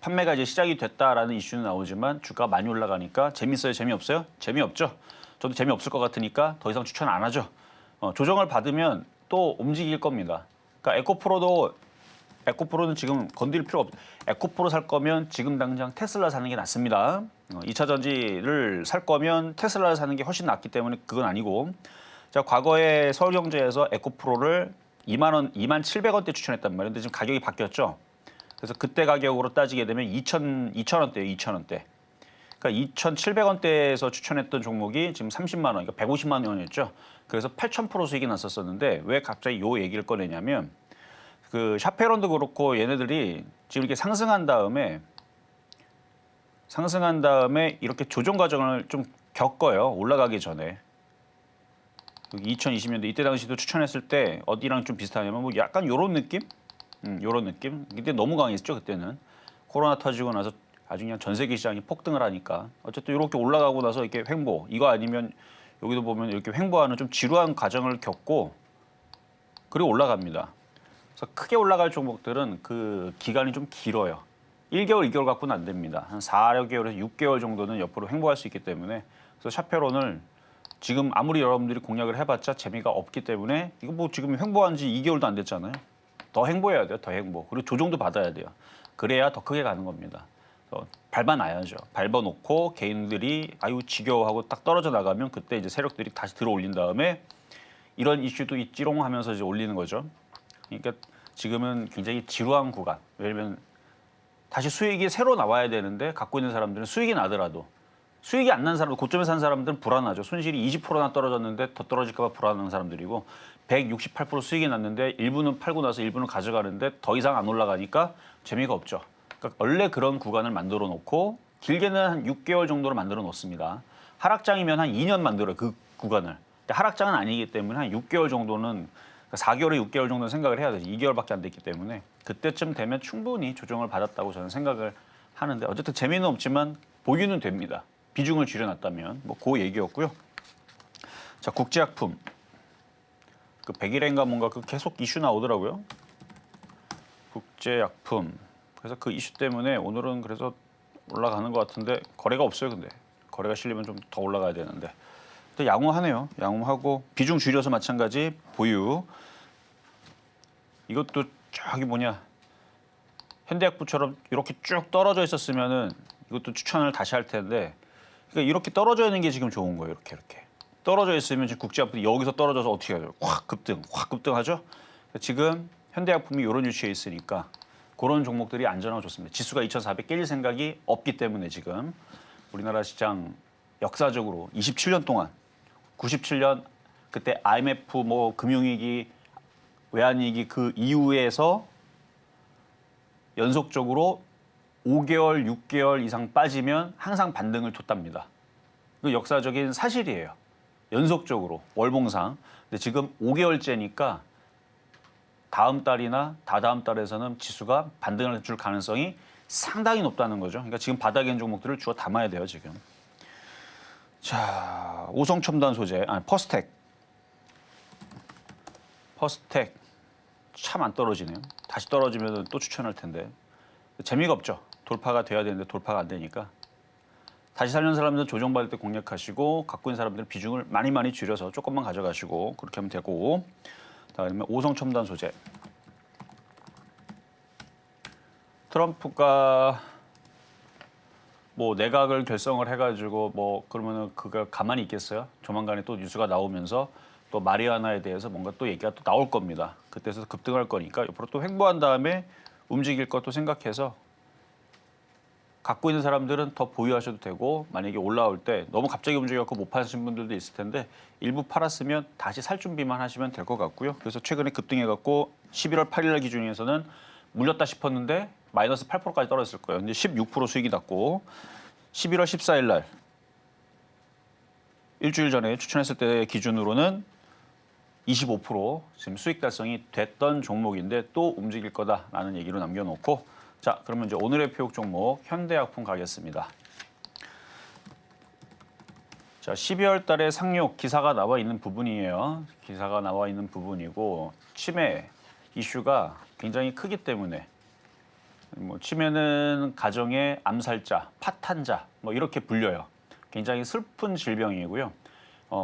판매가 이제 시작이 됐다라는 이슈는 나오지만 주가가 많이 올라가니까 재밌어요, 재미없어요? 재미없죠. 저도 재미없을 것 같으니까 더 이상 추천 안 하죠. 조정을 받으면 또 움직일 겁니다. 그러니까 에코프로는 지금 건드릴 필요 없. 에코프로 살 거면 지금 당장 테슬라 사는 게 낫습니다. 2차 전지를 살 거면 테슬라를 사는 게 훨씬 낫기 때문에 그건 아니고. 자, 과거에 서울경제에서 에코프로를 2만 원, 2만 700원대 추천했단 말이에요. 근데 지금 가격이 바뀌었죠. 그래서 그때 가격으로 따지게 되면 2,000원대예요, 2,000원대. 그러니까 2,700원대에서 추천했던 종목이 지금 30만 원, 그러니까 150만 원이었죠. 그래서 8,000% 수익이 났었었는데 왜 갑자기 요 얘기를 꺼내냐면 그 샤페론도 그렇고 얘네들이 지금 이렇게 상승한 다음에 이렇게 조정 과정을 좀 겪어요. 올라가기 전에. 2020년도 이때 당시도 추천했을 때 어디랑 좀 비슷하냐면 뭐 약간 요런 느낌? 요런 느낌? 그때 너무 강했죠, 그때는. 코로나 터지고 나서 아주 그냥 전 세계 시장이 폭등을 하니까. 어쨌든 이렇게 올라가고 나서 이렇게 횡보. 이거 아니면 여기도 보면 이렇게 횡보하는 좀 지루한 과정을 겪고 그리고 올라갑니다. 그래서 크게 올라갈 종목들은 그 기간이 좀 길어요. 1개월, 2개월 갖고는 안 됩니다. 한 4개월에서 6개월 정도는 옆으로 횡보할 수 있기 때문에 그래서 샤페론을 지금 아무리 여러분들이 공략을 해봤자 재미가 없기 때문에 이거 뭐 지금 횡보한 지 2개월도 안 됐잖아요. 더 횡보해야 돼요. 더 횡보. 그리고 조정도 받아야 돼요. 그래야 더 크게 가는 겁니다. 밟아놔야죠. 밟아놓고 개인들이 아유 지겨워하고 딱 떨어져 나가면 그때 이제 세력들이 다시 들어 올린 다음에 이런 이슈도 있지롱 하면서 이제 올리는 거죠. 그러니까 지금은 굉장히 지루한 구간. 왜냐면 다시 수익이 새로 나와야 되는데 갖고 있는 사람들은 수익이 나더라도 수익이 안 난 사람, 고점에 산 사람들은 불안하죠. 손실이 20%나 떨어졌는데 더 떨어질까 봐 불안한 사람들이고 168% 수익이 났는데 일부는 팔고 나서 일부는 가져가는데 더 이상 안 올라가니까 재미가 없죠. 그러니까 원래 그런 구간을 만들어 놓고 길게는 한 6개월 정도로 만들어 놓습니다. 하락장이면 한 2년 만들어요, 그 구간을. 근데 하락장은 아니기 때문에 한 6개월 정도는 4개월에 6개월 정도는 생각을 해야 되지. 2개월밖에 안 됐기 때문에 그때쯤 되면 충분히 조정을 받았다고 저는 생각을 하는데 어쨌든 재미는 없지만 보유는 됩니다. 비중을 줄여놨다면 뭐 그 얘기였고요. 자, 국제약품 그 100일인가 뭔가 그 계속 이슈 나오더라고요. 국제약품 그래서 그 이슈 때문에 오늘은 그래서 올라가는 것 같은데 거래가 없어요. 근데 거래가 실리면 좀 더 올라가야 되는데 또 양호하네요. 양호하고 비중 줄여서 마찬가지 보유. 이것도 저기 현대약품처럼 이렇게 쭉 떨어져 있었으면은 이것도 추천을 다시 할 텐데 그러니까 이렇게 떨어져 있는 게 지금 좋은 거예요. 이렇게 떨어져 있으면 지금 국제약품이 여기서 떨어져서 어떻게 하죠? 확 급등하죠. 지금 현대약품이 이런 위치에 있으니까 그런 종목들이 안전하고 좋습니다. 지수가 2,400 깰 생각이 없기 때문에 지금 우리나라 시장 역사적으로 27년 동안 97년 그때 IMF 뭐 금융위기 외환위기 그 이후에서 연속적으로 5개월, 6개월 이상 빠지면 항상 반등을 줬답니다. 그 역사적인 사실이에요. 연속적으로 월봉상. 근데 지금 5개월째니까 다음 달이나 다다음 달에서는 지수가 반등을 줄 가능성이 상당히 높다는 거죠. 그러니까 지금 바닥에 있는 종목들을 주워 담아야 돼요, 지금. 자, 오성첨단 소재, 퍼스텍 참 안 떨어지네요. 다시 떨어지면 또 추천할 텐데 재미가 없죠. 돌파가 돼야 되는데 돌파가 안 되니까 다시 살려는 사람들은 조정받을 때 공략하시고 갖고 있는 사람들은 비중을 많이 줄여서 조금만 가져가시고 그렇게 하면 되고 그다음에 오성첨단 소재 트럼프가 뭐 내각을 결성을 해가지고 뭐 그러면은 그가 가만히 있겠어요? 조만간에 또 뉴스가 나오면서 또 마리아나에 대해서 뭔가 또 얘기가 또 나올 겁니다. 그때서 급등할 거니까 옆으로 또 횡보한 다음에 움직일 것도 생각해서 갖고 있는 사람들은 더 보유하셔도 되고 만약에 올라올 때 너무 갑자기 움직여서 못 파신 분들도 있을 텐데 일부 팔았으면 다시 살 준비만 하시면 될 것 같고요. 그래서 최근에 급등해갖고 11월 8일 날 기준에서는 물렸다 싶었는데 마이너스 8%까지 떨어졌을 거예요. 근데 16% 수익이 났고 11월 14일 날 일주일 전에 추천했을 때 기준으로는 25% 지금 수익 달성이 됐던 종목인데 또 움직일 거다라는 얘기로 남겨놓고 자, 그러면 이제 오늘의 표육 종목 현대약품 가겠습니다. 자, 12월 달에 상륙 기사가 나와 있는 부분이에요. 기사가 나와 있는 부분이고 치매 이슈가 굉장히 크기 때문에 뭐 치매는 가정의 암살자, 파탄자 뭐 이렇게 불려요. 굉장히 슬픈 질병이고요.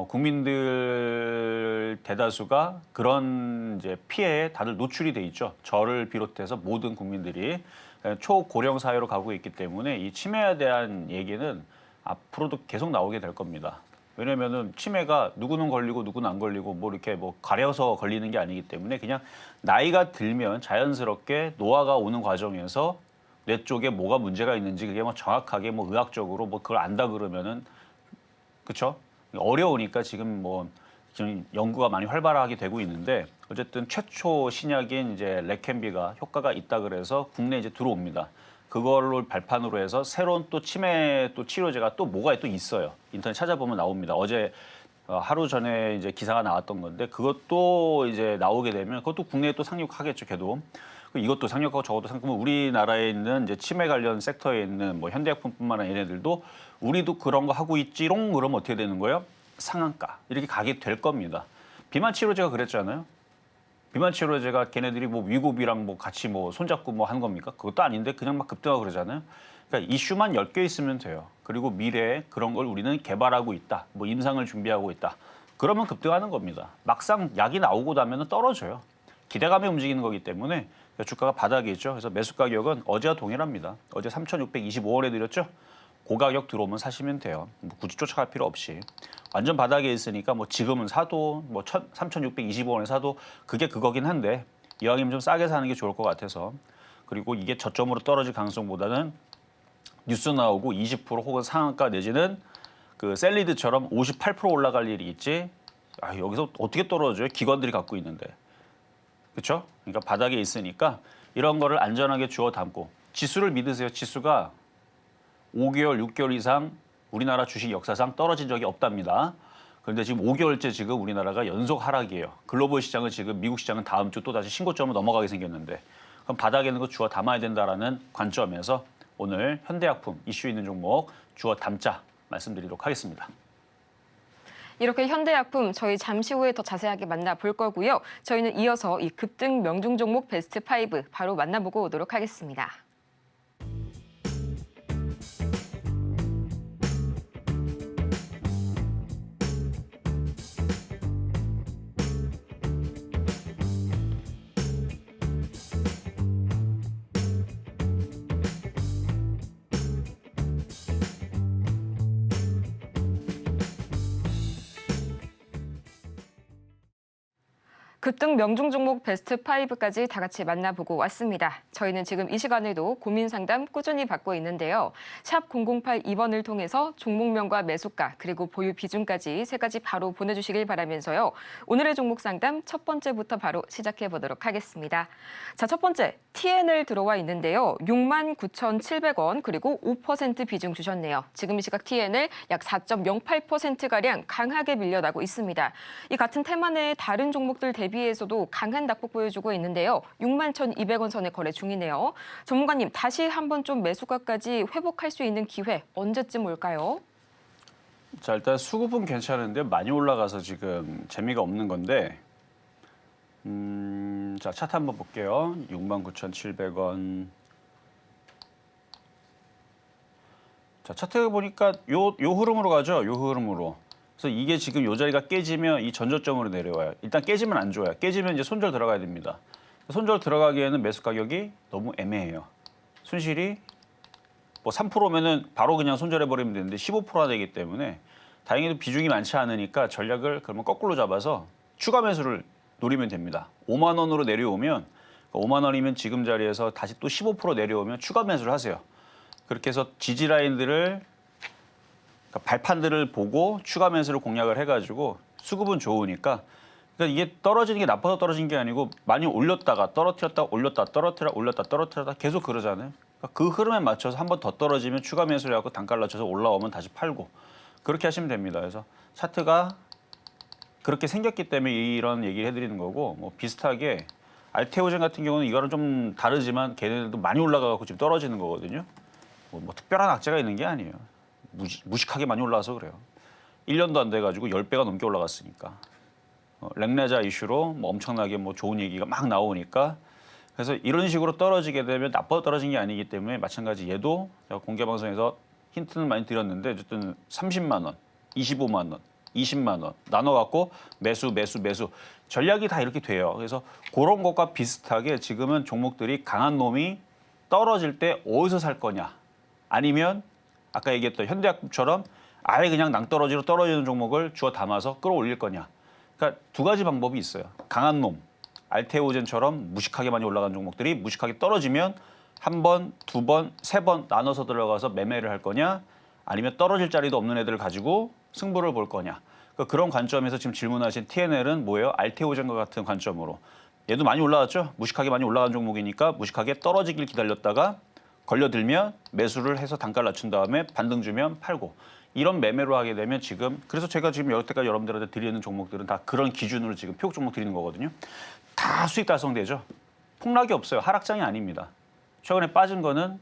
국민들 대다수가 그런 이제 피해에 다들 노출이 돼 있죠. 저를 비롯해서 모든 국민들이 초고령 사회로 가고 있기 때문에 이 치매에 대한 얘기는 앞으로도 계속 나오게 될 겁니다. 왜냐면은 치매가 누구는 걸리고 누구는 안 걸리고 뭐 이렇게 뭐 가려서 걸리는 게 아니기 때문에 그냥 나이가 들면 자연스럽게 노화가 오는 과정에서 뇌 쪽에 뭐가 문제가 있는지 그게 뭐 정확하게 뭐 의학적으로 뭐 그걸 안다 그러면은 그렇죠? 어려우니까 지금 연구가 많이 활발하게 되고 있는데 어쨌든 최초 신약인 이제 레켐비가 효과가 있다 그래서 국내에 이제 들어옵니다. 그걸로 발판으로 해서 새로운 또 치매 또 치료제가 또 뭐가 또 있어요. 인터넷 찾아보면 나옵니다. 어제 하루 전에 이제 기사가 나왔던 건데 그것도 이제 나오게 되면 그것도 국내에 또 상륙하겠죠. 걔도. 이것도 상륙하고 저것도 상륙하면 우리나라에 있는 이제 치매 관련 섹터에 있는 뭐 현대약품뿐만 아니라 얘네들도 우리도 그런 거 하고 있지롱 그러면 어떻게 되는 거예요? 상한가 이렇게 가게 될 겁니다. 비만 치료제가 그랬잖아요. 비만 치료제가 걔네들이 뭐 위고비랑 뭐 같이 뭐 손잡고 뭐 하는 겁니까? 그것도 아닌데 그냥 막 급등하고 그러잖아요. 그러니까 이슈만 엮여 있으면 돼요. 그리고 미래에 그런 걸 우리는 개발하고 있다. 뭐 임상을 준비하고 있다. 그러면 급등하는 겁니다. 막상 약이 나오고 나면 떨어져요. 기대감에 움직이는 거기 때문에 주가가 바닥에 있죠. 그래서 매수 가격은 어제와 동일합니다. 어제 3,625원에 드렸죠. 고가격 들어오면 사시면 돼요. 뭐 굳이 쫓아갈 필요 없이. 완전 바닥에 있으니까 뭐 지금은 사도 뭐 3,625원에 사도 그게 그거긴 한데 이왕이면 좀 싸게 사는 게 좋을 것 같아서 그리고 이게 저점으로 떨어질 가능성보다는 뉴스 나오고 20% 혹은 상한가 내지는 그 셀리드처럼 58% 올라갈 일이 있지 여기서 어떻게 떨어져요? 기관들이 갖고 있는데. 그렇죠? 그러니까 바닥에 있으니까 이런 거를 안전하게 주워 담고 지수를 믿으세요. 지수가 5개월, 6개월 이상 우리나라 주식 역사상 떨어진 적이 없답니다. 그런데 지금 5개월째 지금 우리나라가 연속 하락이에요. 글로벌 시장은 지금 미국 시장은 다음 주 또 다시 신고점을 넘어가게 생겼는데 그럼 바닥에 있는 거 주워 담아야 된다라는 관점에서 오늘 현대약품 이슈 있는 종목 주워 담자 말씀드리도록 하겠습니다. 이렇게 현대약품 저희 잠시 후에 더 자세하게 만나볼 거고요. 저희는 이어서 이 급등 명중 종목 베스트 5 바로 만나보고 오도록 하겠습니다. 급등 명중 종목 베스트 5까지 다 같이 만나보고 왔습니다. 저희는 지금 이 시간에도 고민 상담 꾸준히 받고 있는데요. 샵 0082번을 통해서 종목명과 매수가 그리고 보유 비중까지 세 가지 바로 보내주시길 바라면서요. 오늘의 종목 상담 첫 번째부터 바로 시작해 보도록 하겠습니다. 자, 첫 번째 TNL 들어와 있는데요. 69,700원 그리고 5% 비중 주셨네요. 지금 이 시각 TNL 약 4.08%가량 강하게 밀려나고 있습니다. 이 같은 테마 내의 다른 종목들 대비해서도 강한 낙폭 보여주고 있는데요. 61,200원 선에 거래 중이네요. 전문가님, 다시 한번 좀 매수가까지 회복할 수 있는 기회 언제쯤 올까요? 자, 일단 수급은 괜찮은데 많이 올라가서 지금 재미가 없는 건데 자, 차트 한번 볼게요. 69,700원. 자, 차트 보니까 요 흐름으로 가죠. 요 흐름으로. 그래서 이게 지금 요 자리가 깨지면 이 전저점으로 내려와요. 일단 깨지면 안 좋아요. 깨지면 이제 손절 들어가야 됩니다. 손절 들어가기에는 매수 가격이 너무 애매해요. 순실이 뭐 3%면은 바로 그냥 손절해버리면 되는데 15%가 되기 때문에 다행히도 비중이 많지 않으니까 전략을 그러면 거꾸로 잡아서 추가 매수를 노리면 됩니다. 5만 원으로 내려오면 5만 원이면 지금 자리에서 다시 또 15% 내려오면 추가 매수를 하세요. 그렇게 해서 지지 라인들을 그러니까 발판들을 보고 추가 매수를 공략을 해가지고 수급은 좋으니까 그러니까 이게 떨어지는 게 나빠서 떨어진 게 아니고 많이 올렸다가 떨어뜨렸다 올렸다 떨어뜨려 올렸다 떨어뜨렸다 계속 그러잖아요. 그러니까 그 흐름에 맞춰서 한 번 더 떨어지면 추가 매수를 하고 단가를 낮춰서 올라오면 다시 팔고 그렇게 하시면 됩니다. 그래서 차트가 그렇게 생겼기 때문에 이런 얘기를 해드리는 거고 뭐 비슷하게 알테오젠 같은 경우는 이거는 좀 다르지만 걔네들도 많이 올라가고 지금 떨어지는 거거든요. 뭐 특별한 악재가 있는 게 아니에요. 무식하게 많이 올라와서 그래요. 1년도 안 돼가지고 10배가 넘게 올라갔으니까. 렉내자 이슈로 뭐 엄청나게 뭐 좋은 얘기가 막 나오니까 그래서 이런 식으로 떨어지게 되면 나빠 떨어진 게 아니기 때문에 마찬가지 얘도 제가 공개 방송에서 힌트는 많이 드렸는데 어쨌든 30만 원, 25만 원, 20만 원 나눠갖고 매수 전략이 다 이렇게 돼요. 그래서 그런 것과 비슷하게 지금은 종목들이 강한 놈이 떨어질 때 어디서 살 거냐 아니면 아까 얘기했던 현대약품처럼 아예 그냥 낭떠러지로 떨어지는 종목을 주워 담아서 끌어올릴 거냐. 그러니까 두 가지 방법이 있어요. 강한 놈, 알테오젠처럼 무식하게 많이 올라간 종목들이 무식하게 떨어지면 한 번, 두 번, 세 번 나눠서 들어가서 매매를 할 거냐 아니면 떨어질 자리도 없는 애들을 가지고 승부를 볼 거냐. 그러니까 그런 관점에서 지금 질문하신 TNL은 뭐예요? 알테오젠과 같은 관점으로. 얘도 많이 올라왔죠. 무식하게 많이 올라간 종목이니까 무식하게 떨어지길 기다렸다가 걸려들면 매수를 해서 단가를 낮춘 다음에 반등 주면 팔고. 이런 매매로 하게 되면 지금 그래서 제가 지금 여태까지 여러분들한테 드리는 종목들은 다 그런 기준으로 지금 표적 종목 드리는 거거든요. 다 수익 달성되죠. 폭락이 없어요. 하락장이 아닙니다. 최근에 빠진 거는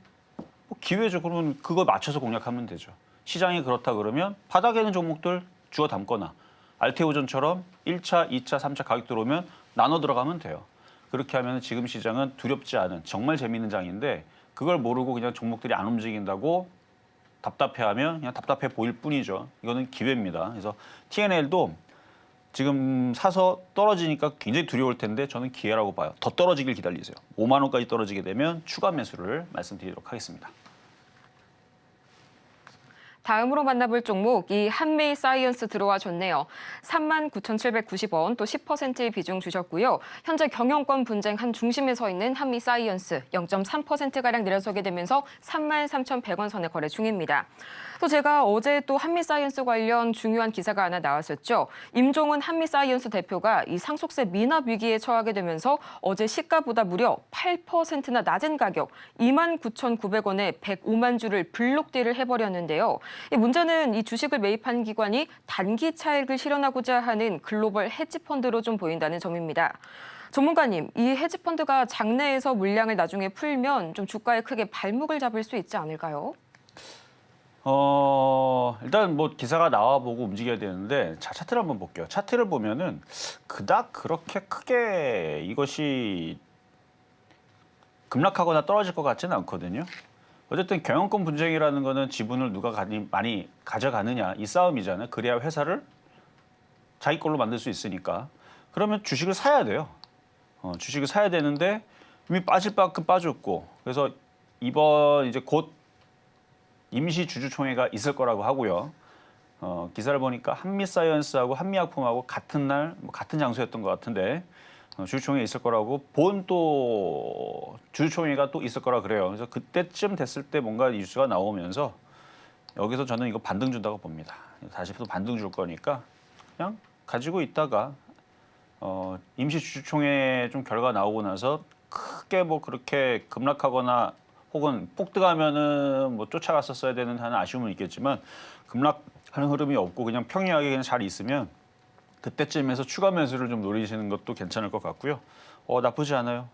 뭐 기회죠. 그러면 그거 맞춰서 공략하면 되죠. 시장이 그렇다 그러면 바닥에 있는 종목들 주워 담거나 알테오전처럼 1차, 2차, 3차 가격 들어오면 나눠 들어가면 돼요. 그렇게 하면 지금 시장은 두렵지 않은 정말 재미있는 장인데 그걸 모르고 그냥 종목들이 안 움직인다고 답답해하면 그냥 답답해 보일 뿐이죠. 이거는 기회입니다. 그래서 TNL도 지금 사서 떨어지니까 굉장히 두려울 텐데 저는 기회라고 봐요. 더 떨어지길 기다리세요. 5만 원까지 떨어지게 되면 추가 매수를 말씀드리도록 하겠습니다. 다음으로 만나볼 종목, 이 한메이 사이언스 들어와 줬네요. 39,790원, 또 10%의 비중 주셨고요. 현재 경영권 분쟁 한 중심에 서 있는 한미 사이언스 0.3%가량 내려서게 되면서 33,100원 선에 거래 중입니다. 또 제가 어제 또 한미 사이언스 관련 중요한 기사가 하나 나왔었죠. 임종은 한미 사이언스 대표가 이 상속세 미납 위기에 처하게 되면서 어제 시가보다 무려 8%나 낮은 가격 29,900원에 105만 주를 블록딜을 해버렸는데요. 이 문제는 이 주식을 매입한 기관이 단기 차익을 실현하고자 하는 글로벌 헤지펀드로 좀 보인다는 점입니다. 전문가님, 이 헤지펀드가 장내에서 물량을 나중에 풀면 좀 주가에 크게 발목을 잡을 수 있지 않을까요? 일단 뭐 기사가 나와보고 움직여야 되는데 차트를 한번 볼게요. 차트를 보면은 그닥 그렇게 크게 이것이 급락하거나 떨어질 것 같지는 않거든요. 어쨌든 경영권 분쟁이라는 거는 지분을 누가 많이 가져가느냐 이 싸움이잖아요. 그래야 회사를 자기 걸로 만들 수 있으니까. 그러면 주식을 사야 돼요. 주식을 사야 되는데 이미 빠질 만큼 빠졌고 그래서 이번 이제 곧 임시 주주총회가 있을 거라고 하고요. 기사를 보니까 한미사이언스하고 한미약품하고 같은 날 같은 장소였던 것 같은데 주주총회 있을 거라고 본 또 주주총회가 또 있을 거라 그래요. 그래서 그때쯤 됐을 때 뭔가 뉴스가 나오면서 여기서 저는 이거 반등 준다고 봅니다. 다시 또 반등 줄 거니까 그냥 가지고 있다가 임시 주주총회 좀 결과 나오고 나서 크게 뭐 그렇게 급락하거나 혹은 폭등하면은 뭐 쫓아갔었어야 되는 하는 아쉬움은 있겠지만 급락하는 흐름이 없고 그냥 평이하게 그냥 잘 있으면 그때쯤에서 추가 매수를 좀 노리시는 것도 괜찮을 것 같고요. 나쁘지 않아요.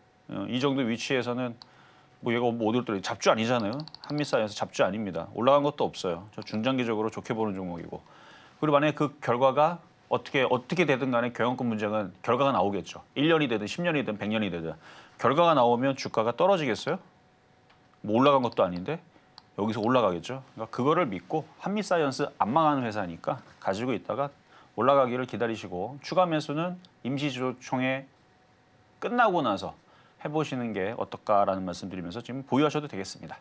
이 정도 위치에서는 뭐 얘가 뭐 어디로 떨어져 잡주 아니잖아요. 한미사이언스 잡주 아닙니다. 올라간 것도 없어요. 저 중장기적으로 좋게 보는 종목이고. 그리고 만약에 그 결과가 어떻게 되든 간에 경영권 문제는 결과가 나오겠죠. 1년이 되든 10년이 되든 100년이 되든 결과가 나오면 주가가 떨어지겠어요? 뭐 올라간 것도 아닌데 여기서 올라가겠죠. 그러니까 그거를 믿고 한미사이언스 안 망하는 회사니까 가지고 있다가 올라가기를 기다리시고 추가 매수는 임시주주총회 끝나고 나서 해보시는 게 어떨까라는 말씀드리면서 지금 보유하셔도 되겠습니다.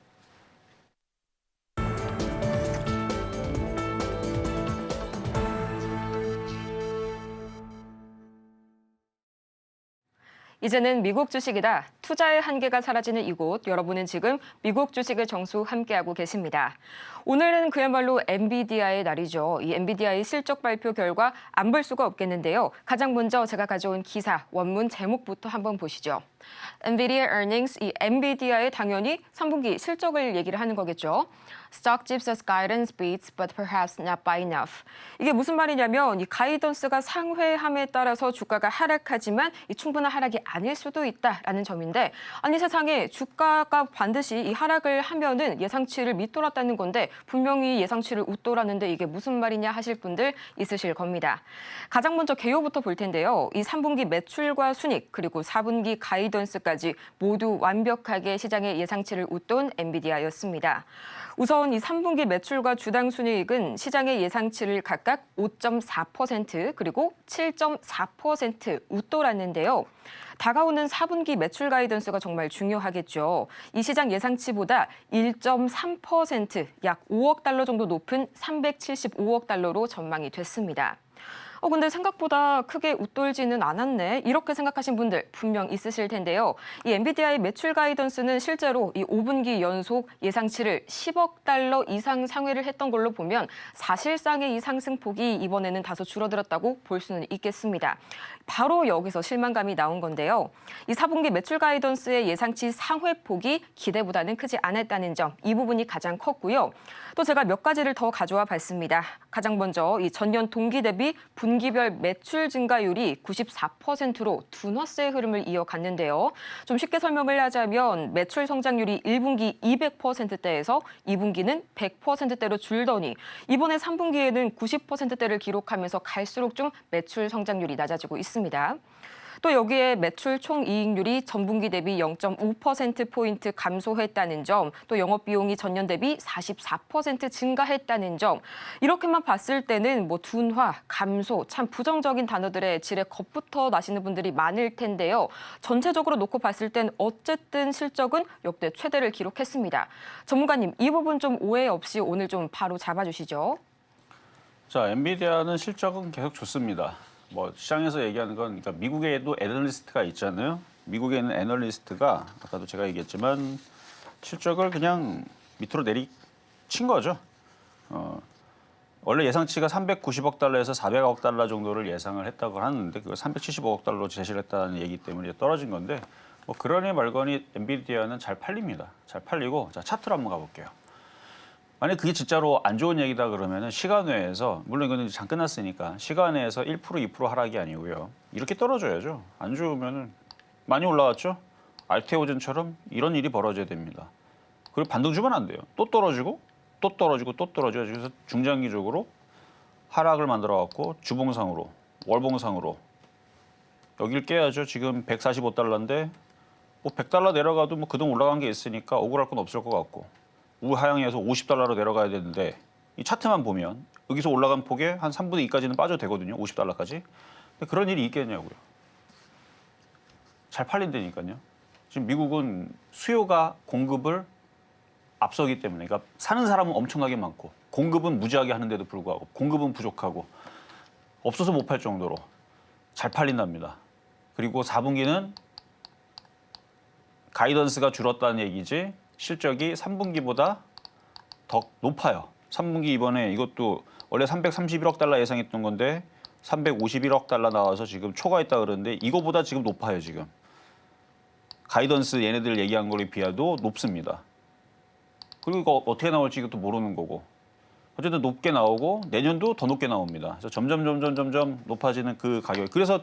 이제는 미국 주식이다. 투자의 한계가 사라지는 이곳. 여러분은 지금 미국 주식의 정수 함께하고 계십니다. 오늘은 그야말로 엔비디아의 날이죠. 이 엔비디아의 실적 발표 결과 안 볼 수가 없겠는데요. 가장 먼저 제가 가져온 기사 원문 제목부터 한번 보시죠. 엔비디아 earnings, 이 엔비디아의 당연히 3분기 실적을 얘기를 하는 거겠죠. Stock dips as guidance beats, but perhaps not by enough. 이게 무슨 말이냐면 이 가이던스가 상회함에 따라서 주가가 하락하지만 이 충분한 하락이 아닐 수도 있다라는 점인데 있는데 아니 세상에 주가가 반드시 이 하락을 하면은 예상치를 밑돌았다는 건데 분명히 예상치를 웃돌았는데 이게 무슨 말이냐 하실 분들 있으실 겁니다. 가장 먼저 개요부터 볼 텐데요. 이 3분기 매출과 순익 그리고 4분기 가이던스까지 모두 완벽하게 시장의 예상치를 웃돈 엔비디아였습니다. 우선 이 3분기 매출과 주당 순이익은 시장의 예상치를 각각 5.4% 그리고 7.4% 웃돌았는데요. 다가오는 4분기 매출 가이던스가 정말 중요하겠죠. 이 시장 예상치보다 1.3% 약 5억 달러 정도 높은 375억 달러로 전망이 됐습니다. 근데 생각보다 크게 웃돌지는 않았네. 이렇게 생각하신 분들 분명 있으실 텐데요. 이 엔비디아의 매출 가이던스는 실제로 이 5분기 연속 예상치를 10억 달러 이상 상회를 했던 걸로 보면 사실상의 이 상승폭이 이번에는 다소 줄어들었다고 볼 수는 있겠습니다. 바로 여기서 실망감이 나온 건데요. 이 4분기 매출 가이던스의 예상치 상회폭이 기대보다는 크지 않았다는 점, 이 부분이 가장 컸고요. 또 제가 몇 가지를 더 가져와 봤습니다. 가장 먼저 이 전년 동기 대비 분기별 매출 증가율이 94%로 둔화세의 흐름을 이어갔는데요. 좀 쉽게 설명을 하자면 매출 성장률이 1분기 200%대에서 2분기는 100%대로 줄더니 이번에 3분기에는 90%대를 기록하면서 갈수록 좀 매출 성장률이 낮아지고 있습니다. 또 여기에 매출 총이익률이 전분기 대비 0.5%포인트 감소했다는 점, 또 영업비용이 전년 대비 44% 증가했다는 점, 이렇게만 봤을 때는 뭐 둔화, 감소, 참 부정적인 단어들의 질에 겁부터 나시는 분들이 많을 텐데요. 전체적으로 놓고 봤을 땐 어쨌든 실적은 역대 최대를 기록했습니다. 전문가님, 이 부분 좀 오해 없이 오늘 좀 바로 잡아주시죠. 자, 엔비디아는 실적은 계속 좋습니다. 뭐 시장에서 얘기하는 건 그러니까 미국에도 애널리스트가 있잖아요. 미국에 있는 애널리스트가 아까도 제가 얘기했지만 실적을 그냥 밑으로 내리친 거죠. 원래 예상치가 390억 달러에서 400억 달러 정도를 예상을 했다고 하는데 그걸 375억 달러로 제시를 했다는 얘기 때문에 떨어진 건데 뭐 그러니 말거니 엔비디아는 잘 팔립니다. 잘 팔리고 자 차트로 한번 가볼게요. 만약 그게 진짜로 안 좋은 얘기다 그러면은 시간 외에서 물론 이거는 장 끝났으니까 시간 외에서 1% 2% 하락이 아니고요. 이렇게 떨어져야죠. 안 좋으면은 많이 올라왔죠. 알테오젠처럼 이런 일이 벌어져야 됩니다. 그리고 반등 주면 안 돼요. 또 떨어지고 또 떨어지고 또 떨어져요. 그래서 중장기적으로 하락을 만들어 갖고 주봉상으로 월봉상으로 여길 깨야죠. 지금 145달러인데 뭐 100달러 내려가도 뭐 그동 올라간 게 있으니까 억울할 건 없을 것 같고. 우하향에서 50달러로 내려가야 되는데 이 차트만 보면 여기서 올라간 폭에 한 3분의 2까지는 빠져도 되거든요. 50달러까지. 근데 그런 일이 있겠냐고요. 잘 팔린다니까요. 지금 미국은 수요가 공급을 앞서기 때문에 그러니까 사는 사람은 엄청나게 많고 공급은 무지하게 하는데도 불구하고 공급은 부족하고 없어서 못 팔 정도로 잘 팔린답니다. 그리고 4분기는 가이던스가 줄었다는 얘기지 실적이 3분기보다 더 높아요. 3분기 이번에 이것도 원래 331억 달러 예상했던 건데 351억 달러 나와서 지금 초과했다 그러는데 이거보다 지금 높아요. 지금. 가이던스 얘네들 얘기한 거에 비해도 높습니다. 그리고 이거 어떻게 나올지 이것도 모르는 거고. 어쨌든 높게 나오고 내년도 더 높게 나옵니다. 그래서 점점 높아지는 그 가격. 그래서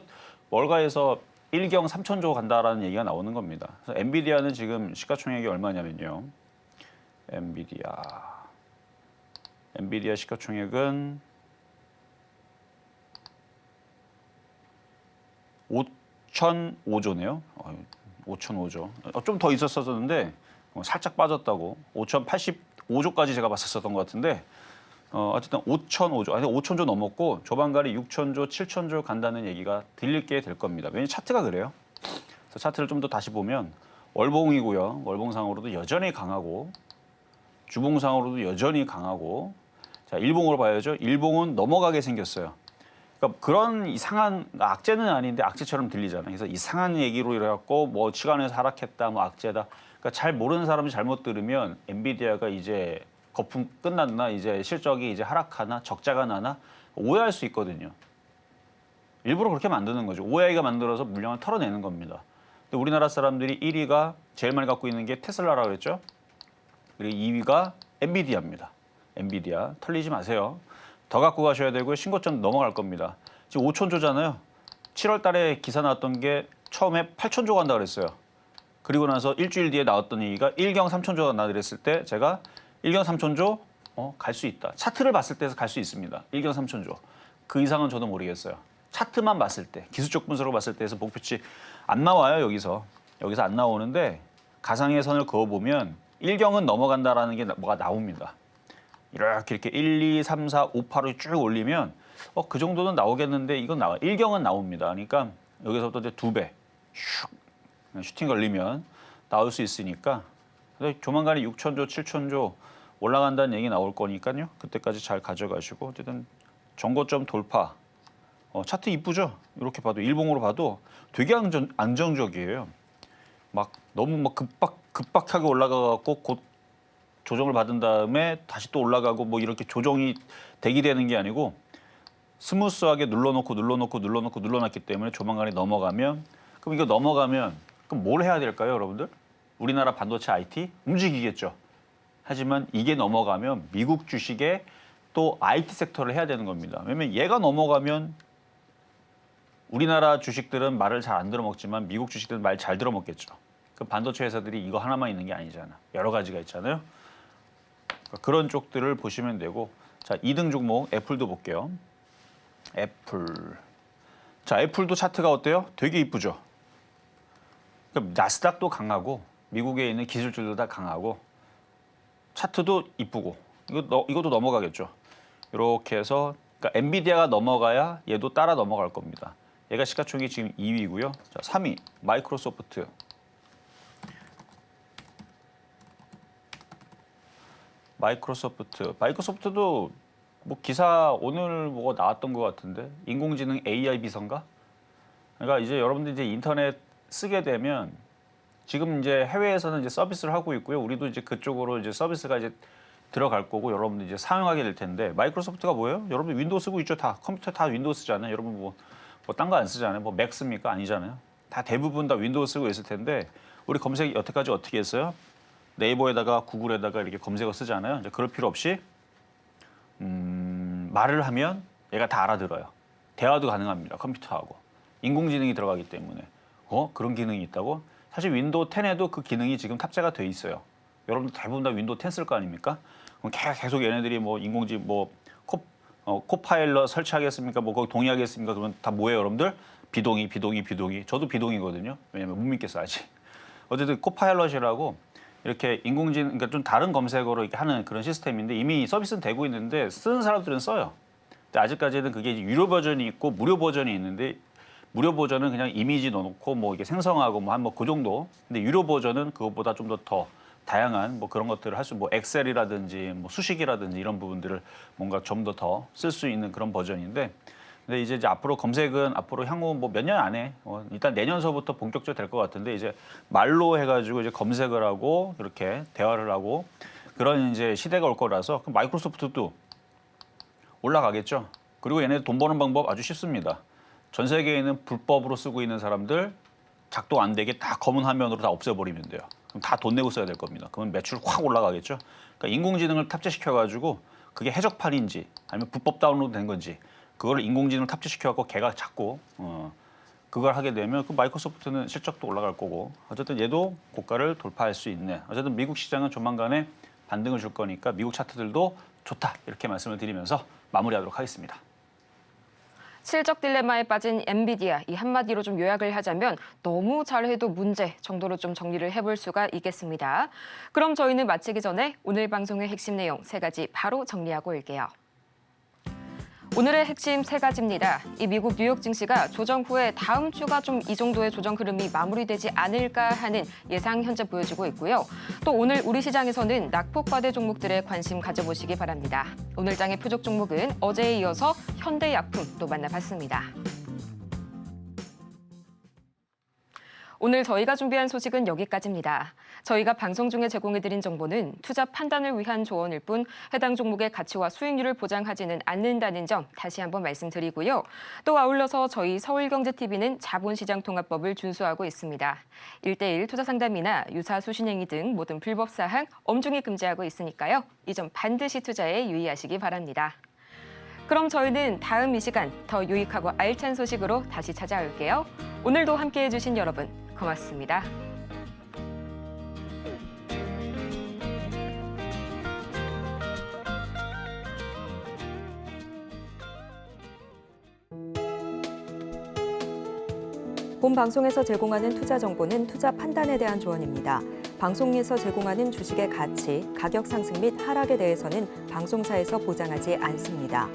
월가에서 1경 3천조 간다라는 얘기가 나오는 겁니다. 그래서 엔비디아는 지금 시가총액이 얼마냐면요. 엔비디아 시가총액은 5,005조네요. 5,005조. 좀 더 있었었는데 살짝 빠졌다고. 5,085조까지 제가 봤었던 것 같은데 어쨌든 5,005조, 아니 5,000조 넘었고 조만간에 6,000조, 7,000조 간다는 얘기가 들릴게 될 겁니다. 왜냐하면 차트가 그래요. 그래서 차트를 좀 더 다시 보면 월봉이고요. 월봉상으로도 여전히 강하고 주봉상으로도 여전히 강하고 자 일봉으로 봐야죠. 일봉은 넘어가게 생겼어요. 그러니까 그런 이상한 악재는 아닌데 악재처럼 들리잖아요. 그래서 이상한 얘기로 이래갖고 뭐 시간에서 하락했다, 뭐 악재다. 그러니까 잘 모르는 사람이 잘못 들으면 엔비디아가 이제 거품 끝났나 이제 실적이 이제 하락하나 적자가 나나 오해할 수 있거든요. 일부러 그렇게 만드는 거죠. 오해가 만들어서 물량을 털어내는 겁니다. 근데 우리나라 사람들이 1위가 제일 많이 갖고 있는 게 테슬라라고 그랬죠. 그리고 2위가 엔비디아입니다. 엔비디아 털리지 마세요. 더 갖고 가셔야 되고요. 신고점 넘어갈 겁니다. 지금 5,000조잖아요. 7월 달에 기사 나왔던 게 처음에 8,000조 간다 그랬어요. 그리고 나서 일주일 뒤에 나왔던 얘기가 1경 3천조가 나왔다 그랬을 때 제가 1경 3천조 갈 수 있다. 차트를 봤을 때서 갈 수 있습니다. 1경 3천조. 그 이상은 저도 모르겠어요. 차트만 봤을 때, 기술적 분석을 봤을 때에서 목표치 안 나와요. 여기서 안 나오는데 가상의 선을 그어보면 1경은 넘어간다라는 게 뭐가 나옵니다. 이렇게 1, 2, 3, 4, 5, 8을 쭉 올리면 그 정도는 나오겠는데 이건 나와. 1경은 나옵니다. 그러니까 여기서부터 이제 2배 슈팅 걸리면 나올 수 있으니까 조만간에 6천조, 7천조 올라간다는 얘기 나올 거니까요. 그때까지 잘 가져가시고 어쨌든 정고점 돌파. 차트 이쁘죠? 이렇게 봐도 일봉으로 봐도 되게 안정적이에요. 막 너무 막 급박하게 올라가갖고 곧 조정을 받은 다음에 다시 또 올라가고 뭐 이렇게 조정이 대기되는 게 아니고 스무스하게 눌러놨기 때문에 조만간에 넘어가면 그럼 이거 넘어가면 그럼 뭘 해야 될까요, 여러분들? 우리나라 반도체 IT 움직이겠죠. 하지만 이게 넘어가면 미국 주식에 또 IT 섹터를 해야 되는 겁니다. 왜냐면 얘가 넘어가면 우리나라 주식들은 말을 잘 안 들어먹지만 미국 주식들은 말 잘 들어먹겠죠. 그 반도체 회사들이 이거 하나만 있는 게 아니잖아. 여러 가지가 있잖아요. 그러니까 그런 쪽들을 보시면 되고 자 2등 종목 애플도 볼게요. 애플. 자 애플도 차트가 어때요? 되게 이쁘죠. 그러니까 나스닥도 강하고 미국에 있는 기술주들도 다 강하고 차트도 이쁘고 이것도 넘어가겠죠. 이렇게 해서 그러니까 엔비디아가 넘어가야 얘도 따라 넘어갈 겁니다. 얘가 시가총액이 지금 2위고요. 자 3위 마이크로소프트. 마이크로소프트도 뭐 기사 오늘 뭐가 나왔던 것 같은데 인공지능 AI 비서인가? 그러니까 이제 여러분들 이제 인터넷 쓰게 되면 지금 이제 해외에서는 이제 서비스를 하고 있고요. 우리도 이제 그쪽으로 이제 서비스가 이제 들어갈 거고 여러분들 이제 사용하게 될 텐데 마이크로소프트가 뭐예요? 여러분 윈도우 쓰고 있죠. 다 컴퓨터 다 윈도우 쓰잖아요. 여러분 뭐 딴 거 안 쓰잖아요. 뭐 맥 씁니까? 아니잖아요. 다 대부분 다 윈도우 쓰고 있을 텐데 우리 검색 여태까지 어떻게 했어요? 네이버에다가 구글에다가 이렇게 검색어 쓰잖아요. 이제 그럴 필요 없이 말을 하면 얘가 다 알아들어요. 대화도 가능합니다. 컴퓨터하고. 인공지능이 들어가기 때문에. 그런 기능이 있다고? 사실 윈도우 10에도 그 기능이 지금 탑재가 돼 있어요. 여러분들 대부분 다 윈도우 10 쓸 거 아닙니까? 그럼 계속 얘네들이 뭐 코파일럿 설치하겠습니까? 뭐 거기 동의하겠습니까? 그러면 다 뭐예요, 여러분들? 비동의. 저도 비동의거든요. 왜냐면 못 믿겠어 아직. 어쨌든 코파일럿이라고 이렇게 인공지능, 그러니까 좀 다른 검색어로 이렇게 하는 그런 시스템인데 이미 서비스는 되고 있는데 쓰는 사람들은 써요. 근데 아직까지는 그게 이제 유료 버전이 있고 무료 버전이 있는데 무료 버전은 그냥 이미지 넣어놓고 뭐 이게 생성하고 뭐 한 뭐 그 정도. 근데 유료 버전은 그것보다 좀 더 다양한 뭐 그런 것들을 할 수, 뭐 엑셀이라든지 뭐 수식이라든지 이런 부분들을 뭔가 좀 더 쓸 수 있는 그런 버전인데. 근데 이제 앞으로 검색은 앞으로 향후 뭐 몇 년 안에 일단 내년서부터 본격적으로 될 것 같은데 이제 말로 해가지고 이제 검색을 하고 이렇게 대화를 하고 그런 이제 시대가 올 거라서 그럼 마이크로소프트도 올라가겠죠. 그리고 얘네들 돈 버는 방법 아주 쉽습니다. 전 세계에 있는 불법으로 쓰고 있는 사람들 작동 안 되게 다 검은 화면으로 다 없애버리면 돼요. 그럼 다 돈 내고 써야 될 겁니다. 그러면 매출 확 올라가겠죠. 그러니까 인공지능을 탑재시켜가지고 그게 해적판인지 아니면 불법 다운로드 된 건지 그걸 인공지능을 탑재시켜갖고 걔가 찾고 그걸 하게 되면 그 마이크로소프트는 실적도 올라갈 거고 어쨌든 얘도 고가를 돌파할 수 있는 어쨌든 미국 시장은 조만간에 반등을 줄 거니까 미국 차트들도 좋다 이렇게 말씀을 드리면서 마무리하도록 하겠습니다. 실적 딜레마에 빠진 엔비디아, 이 한마디로 좀 요약을 하자면 너무 잘해도 문제 정도로 좀 정리를 해볼 수가 있겠습니다. 그럼 저희는 마치기 전에 오늘 방송의 핵심 내용 3가지 바로 정리하고 올게요. 오늘의 핵심 3가지입니다. 이 미국 뉴욕 증시가 조정 후에 다음 주가 좀 이 정도의 조정 흐름이 마무리되지 않을까 하는 예상 현재 보여지고 있고요. 또 오늘 우리 시장에서는 낙폭과대 종목들에 관심 가져보시기 바랍니다. 오늘 장의 표적 종목은 어제에 이어서 현대약품 또 만나봤습니다. 오늘 저희가 준비한 소식은 여기까지입니다. 저희가 방송 중에 제공해드린 정보는 투자 판단을 위한 조언일 뿐 해당 종목의 가치와 수익률을 보장하지는 않는다는 점 다시 한번 말씀드리고요. 또 아울러서 저희 서울경제TV는 자본시장통합법을 준수하고 있습니다. 1:1 투자 상담이나 유사 수신행위 등 모든 불법 사항 엄중히 금지하고 있으니까요. 이 점 반드시 투자에 유의하시기 바랍니다. 그럼 저희는 다음 이 시간 더 유익하고 알찬 소식으로 다시 찾아올게요. 오늘도 함께해 주신 여러분 고맙습니다. 본 방송에서 제공하는 투자 정보는 투자 판단에 대한 조언입니다. 방송에서 제공하는 주식의 가치, 가격 상승 및 하락에 대해서는 방송사에서 보장하지 않습니다.